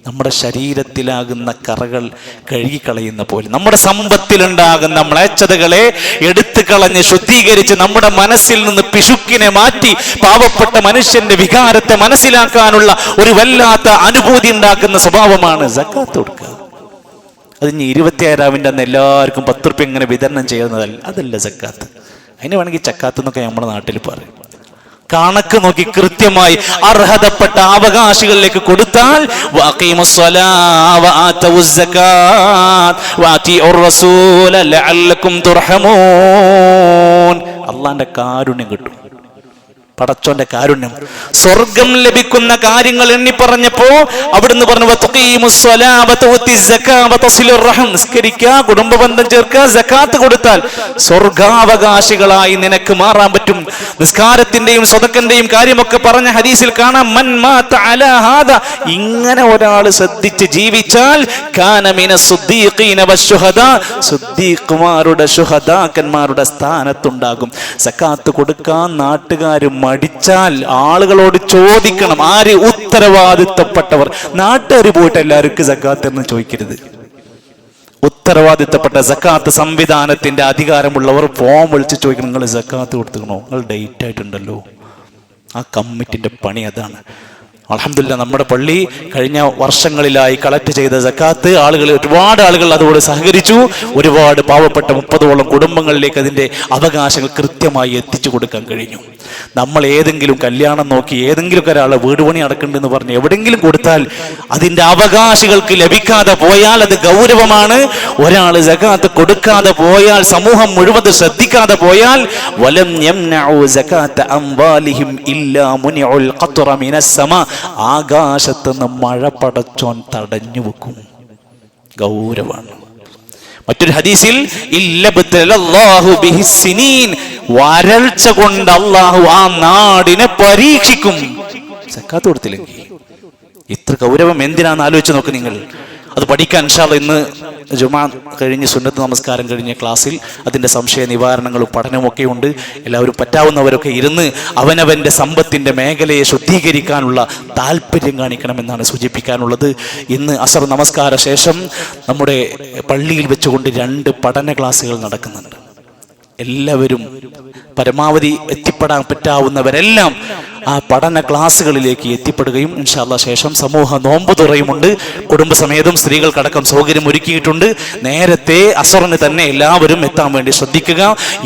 നമ്മുടെ ശരീരത്തിലാകുന്ന കറകൾ കഴുകിക്കളയുന്ന പോലെ നമ്മുടെ സമ്പത്തിലുണ്ടാകുന്ന മ്ലേച്ഛതകളെ എടുത്തു കളഞ്ഞ് ശുദ്ധീകരിച്ച് നമ്മുടെ മനസ്സിൽ നിന്ന് പിശുക്കിനെ മാറ്റി പാവപ്പെട്ട മനുഷ്യന്റെ വികാരത്തെ മനസ്സിലാക്കാനുള്ള ഒരു വല്ലാത്ത അനുഭൂതി ഉണ്ടാക്കുന്ന സ്വഭാവമാണ് സക്കാത്ത് കൊടുക്കുക. അത് ഇനി 26-ാവിൻ്റെ അന്ന് എല്ലാവർക്കും 10 രൂപ ഇങ്ങനെ വിതരണം ചെയ്യുന്നതല്ല, അതല്ല സക്കാത്ത്. അതിന് വേണമെങ്കിൽ ചക്കാത്ത് എന്നൊക്കെ നമ്മുടെ നാട്ടിൽ പറയും. കണക്ക് നോക്കി കൃത്യമായി അർഹതപ്പെട്ട അവകാശികളിലേക്ക് കൊടുത്താൽ അള്ളാന്റെ കാരുണ്യം കിട്ടും. പടച്ചോന്റെ കാരുണ്യം, സ്വർഗം ലഭിക്കുന്ന കാര്യങ്ങൾ എണ്ണി പറഞ്ഞപ്പോ അവിടുന്ന് പറഞ്ഞു നിസ്കരിക്കുക, കുടുംബ ബന്ധം ചേർക്കുക, സകാത്ത് കൊടുത്താൽ സ്വർഗാവകാശികളായി നിനക്ക് മാറാൻ പറ്റും. നിസ്കാരത്തിന്റെയും സ്വതക്കന്റെയും കാര്യമൊക്കെ പറഞ്ഞ ഹദീസിൽ കാണാം, മൻ മാത അലാ ഹാദാ, ഇങ്ങനെ ഒരാൾ ശ്രദ്ധിച്ച് ജീവിച്ചാൽ കാന മിന സുദ്ദീഖീന വശുഹദാ, സുദ്ദീഖുമാരുടെ ശുഹദാക്കന്മാരുടെ സ്ഥാനത്തുണ്ടാകും. സകാത്ത് കൊടുക്കാൻ നാട്ടുകാരും മടിച്ചാൽ ആളുകളോട് ചോദിക്കണം, ആര്? ഉത്തരവാദിത്തപ്പെട്ടവർ. നാട്ടുകാർ പോയിട്ട് എല്ലാവർക്കും സക്കാത്ത് എന്ന് ചോദിക്കരുത്. ഉത്തരവാദിത്തപ്പെട്ട സക്കാത്ത് സംവിധാനത്തിന്റെ അധികാരമുള്ളവർ ഫോം വിളിച്ച് ചോദിക്കണം, നിങ്ങൾ സക്കാത്ത് കൊടുത്തുക്കണോ, നിങ്ങൾ ഡേറ്റ് ആയിട്ടുണ്ടല്ലോ. ആ കമ്മിറ്റിന്റെ പണി അതാണ്. അൽഹംദുലില്ലാഹ് നമ്മുടെ പള്ളി കഴിഞ്ഞ വർഷങ്ങളിലായി കളക്ട് ചെയ്ത സക്കാത്ത് ഒരുപാട് ആളുകൾ അതോട് സഹകരിച്ചു. ഒരുപാട് പാവപ്പെട്ട 30ഓളം കുടുംബങ്ങളിലേക്ക് അതിന്റെ അവകാശങ്ങൾ കൃത്യമായി എത്തിച്ചു കൊടുക്കാൻ കഴിഞ്ഞു. നമ്മൾ ഏതെങ്കിലും കല്യാണം നോക്കി ഏതെങ്കിലും ഒരാളെ വീട് പണി നടക്കുന്നുണ്ടെന്ന് പറഞ്ഞ് എവിടെങ്കിലും കൊടുത്താൽ അതിന്റെ അവകാശികൾക്ക് ലഭിക്കാതെ പോയാൽ അത് ഗൗരവമാണ്. ഒരാൾ സക്കാത്ത് കൊടുക്കാതെ പോയാൽ, സമൂഹം മുഴുവൻ ശ്രദ്ധിക്കാതെ പോയാൽ, വലം യംനഉ സകാത അംവാലിഹിം ഇല്ലാ മുനിഉൽ ഖത്റ മിനസ് സമാ, ആകാശത്തുനിന്ന് മഴ പടച്ചോൻ തടഞ്ഞു വെക്കും. ഗൗരവമാണ്. മറ്റൊരു ഹദീസിൽ വരൾച്ച കൊണ്ട് അള്ളാഹു ആ നാടിനെ പരീക്ഷിക്കും. സക്കാത്ത് കൊടുത്തില്ലെങ്കിൽ. ഇത്ര ഗൗരവം എന്തിനാന്ന് ആലോചിച്ച് നോക്ക് നിങ്ങൾ. അത് പഠിക്കാൻ ഇൻഷാ അല്ലാഹ് ഇന്ന് ജുമാ കഴിഞ്ഞ് സുന്നത്ത് നമസ്കാരം കഴിഞ്ഞ ക്ലാസ്സിൽ അതിൻ്റെ സംശയ നിവാരണങ്ങളും പഠനമൊക്കെ ഉണ്ട്. എല്ലാവരും പറ്റാവുന്നവരൊക്കെ ഇരുന്ന് അവനവൻ്റെ സമ്പത്തിൻ്റെ മേഖലയെ ശുദ്ധീകരിക്കാനുള്ള താല്പര്യം കാണിക്കണമെന്നാണ് സൂചിപ്പിക്കാനുള്ളത്. ഇന്ന് അസർ നമസ്കാര ശേഷം നമ്മുടെ പള്ളിയിൽ വെച്ചുകൊണ്ട് 2 പഠന ക്ലാസ്സുകൾ നടക്കുന്നുണ്ട്. എല്ലാവരും പരമാവധി എത്തിപ്പെടാൻ പറ്റാവുന്നവരെല്ലാം ആ പഠന ക്ലാസ്സുകളിലേക്ക് എത്തിപ്പെടുകയും ഇൻഷാ അല്ലാഹ് ശേഷം സമൂഹ നോമ്പ് തുറയുമുണ്ട്. കുടുംബസമേതം സ്ത്രീകൾക്കടക്കം സൗകര്യം ഒരുക്കിയിട്ടുണ്ട്. നേരത്തെ അസറിന് തന്നെ എല്ലാവരും എത്താൻ വേണ്ടി ശ്രദ്ധിക്കുക.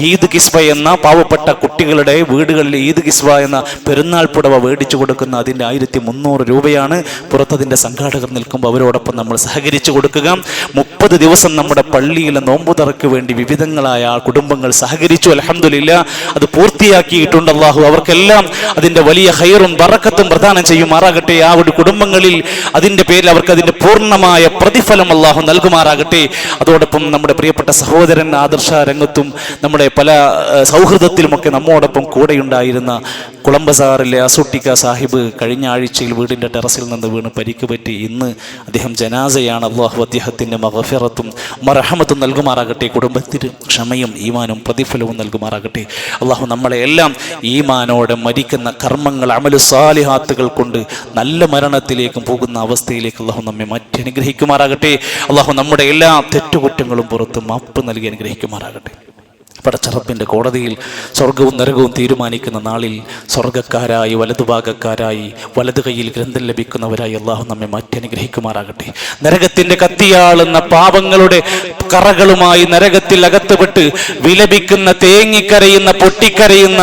ഈദ് കിസ്വ എന്ന പാവപ്പെട്ട കുട്ടികളുടെ വീടുകളിൽ ഈദ് കിസ്വ എന്ന പെരുന്നാൾ പുടവ മേടിച്ചു കൊടുക്കുന്ന അതിൻ്റെ 1300 രൂപയാണ്. പുറത്തതിൻ്റെ സംഘാടകർ നിൽക്കുമ്പോൾ അവരോടൊപ്പം നമ്മൾ സഹകരിച്ചു കൊടുക്കുക. 30 ദിവസം നമ്മുടെ പള്ളിയിലെ നോമ്പ് തുറക്ക് വേണ്ടി വിവിധങ്ങളായ കുടുംബങ്ങൾ സഹകരിച്ചു. അൽഹംദുലില്ലാഹ് അത് പൂർത്തിയാക്കിയിട്ടുണ്ട്. അല്ലാഹു അവർക്കെല്ലാം അതിൻ്റെ വലിയ ഖൈറും ബറക്കത്തും പ്രദാനം ചെയ്യുമാറാകട്ടെ. ആ ഒരു കുടുംബങ്ങളിൽ അതിൻ്റെ പേരിൽ അവർക്ക് അതിൻ്റെ പൂർണ്ണമായ പ്രതിഫലം അല്ലാഹു നൽകുമാറാകട്ടെ. അതോടൊപ്പം നമ്മുടെ പ്രിയപ്പെട്ട സഹോദരൻ ആദർശ രംഗത്തും നമ്മുടെ പല സൗഹൃദത്തിലുമൊക്കെ നമ്മോടൊപ്പം കൂടെയുണ്ടായിരുന്ന കുളമ്പസാറിലെ അസുട്ടിക്ക സാഹിബ് കഴിഞ്ഞ ആഴ്ചയിൽ വീടിൻ്റെ ടെറസിൽ നിന്ന് വീണ് പരിക്ക് പറ്റി. ഇന്ന് അദ്ദേഹം ജനാസയാണ്. അല്ലാഹു അദ്ദേഹത്തിൻ്റെ മഗ്ഫിറത്തും മർഹമത്തും നൽകുമാറാകട്ടെ. കുടുംബത്തിന് ക്ഷമയും ഈമാനും പ്രതിഫലവും നൽകുമാറാകട്ടെ. അല്ലാഹു നമ്മളെ എല്ലാം ഈമാനോടെ മരിക്കുന്ന കർമ്മങ്ങൾ അമലു സാലിഹാത്തുകൾ കൊണ്ട് നല്ല മരണത്തിലേക്കും പോകുന്ന അവസ്ഥയിലേക്ക് അല്ലാഹു നമ്മെ മാറ്റി അനുഗ്രഹിക്കുമാറാകട്ടെ. അല്ലാഹു നമ്മുടെ എല്ലാ തെറ്റുകുറ്റങ്ങളും പുറത്ത് മാപ്പ് നൽകി അനുഗ്രഹിക്കുമാറാകട്ടെ. പടച്ചറപ്പിൻ്റെ കോടതിയിൽ സ്വർഗവും നരകവും തീരുമാനിക്കുന്ന നാളിൽ സ്വർഗക്കാരായി വലതുഭാഗക്കാരായി വലതു കൈയിൽ ഗ്രന്ഥം ലഭിക്കുന്നവരായി അല്ലാഹു നമ്മെ മാറ്റി അനുഗ്രഹിക്കുമാറാകട്ടെ. നരകത്തിൻ്റെ കത്തിയാളുന്ന പാപങ്ങളുടെ കറകളുമായി നരകത്തിൽ അകത്തുപെട്ട് വിലപിക്കുന്ന തേങ്ങിക്കരയുന്ന പൊട്ടിക്കരയുന്ന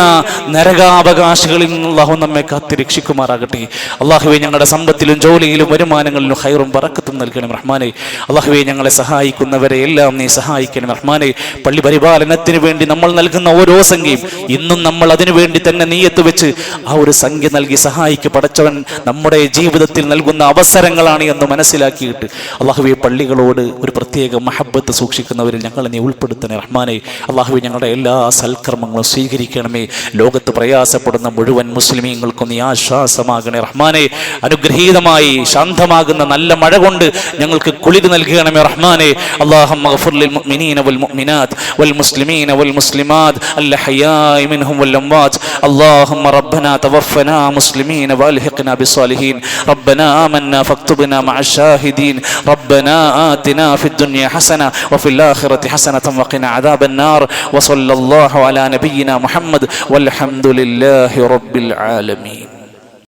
നരകാവകാശികളിൽ നിന്ന് അല്ലാഹു നമ്മെ കാത്തി രക്ഷിക്കുമാറാകട്ടെ. അല്ലാഹുവേ ഞങ്ങളുടെ സമ്പത്തിലും ജോലിയിലും വരുമാനങ്ങളിലും ഖൈറും ബറക്കത്തും നൽകണം റഹ്മാനെ. അല്ലാഹുവേ ഞങ്ങളെ സഹായിക്കുന്നവരെ എല്ലാം നീ സഹായിക്കണം റഹ്മാനെ. പള്ളി പരിപാലനത്തിന് വേണ്ടി നമ്മൾ നൽകുന്ന ഓരോ സംഖ്യയും ഇന്നും നമ്മൾ അതിനു വേണ്ടി തന്നെ നീയത്ത് വെച്ച് ആ ഒരു സംഖ്യ നൽകി സഹായിക്ക് പടച്ചവൻ നമ്മുടെ ജീവിതത്തിൽ നൽകുന്ന അവസരങ്ങളാണ് എന്ന് മനസ്സിലാക്കിയിട്ട് അല്ലാഹുവേ പള്ളികളോട് ഒരു പ്രത്യേക മഹബത്ത് സൂക്ഷിക്കുന്നവരിൽ ഞങ്ങളെ നീ ഉൾപ്പെടുത്തണേ റഹ്മാനെ. അല്ലാഹുവേ ഞങ്ങളുടെ എല്ലാ സൽക്കർമ്മങ്ങളും സ്വീകരിക്കണമേ. ലോകത്ത് പ്രയാസപ്പെടുന്ന മുഴുവൻ മുസ്ലിമീങ്ങൾക്കും നീ ആശ്വാസമാകണേ റഹ്മാനെ. അനുഗ്രഹീതമായി ശാന്തമാകുന്ന നല്ല മഴ കൊണ്ട് ഞങ്ങൾക്ക് കുളിര് നൽകണമേ റഹ്മാനെ. അല്ലാഹുമ്മ ഗ്ഫിർ ലിൽ മുഅ്മിനീന വൽ മുഅ്മിനാത്ത് വൽ മുസ്ലിമീന والمسلمات الأحياء منهم والأموات. اللهم ربنا توفنا مسلمين والحقنا بالصالحين. ربنا آمنا فاكتبنا مع الشاهدين. ربنا آتنا في الدنيا حسنة وفي الآخرة حسنة وقنا عذاب النار. وصلى الله على نبينا محمد والحمد لله رب العالمين.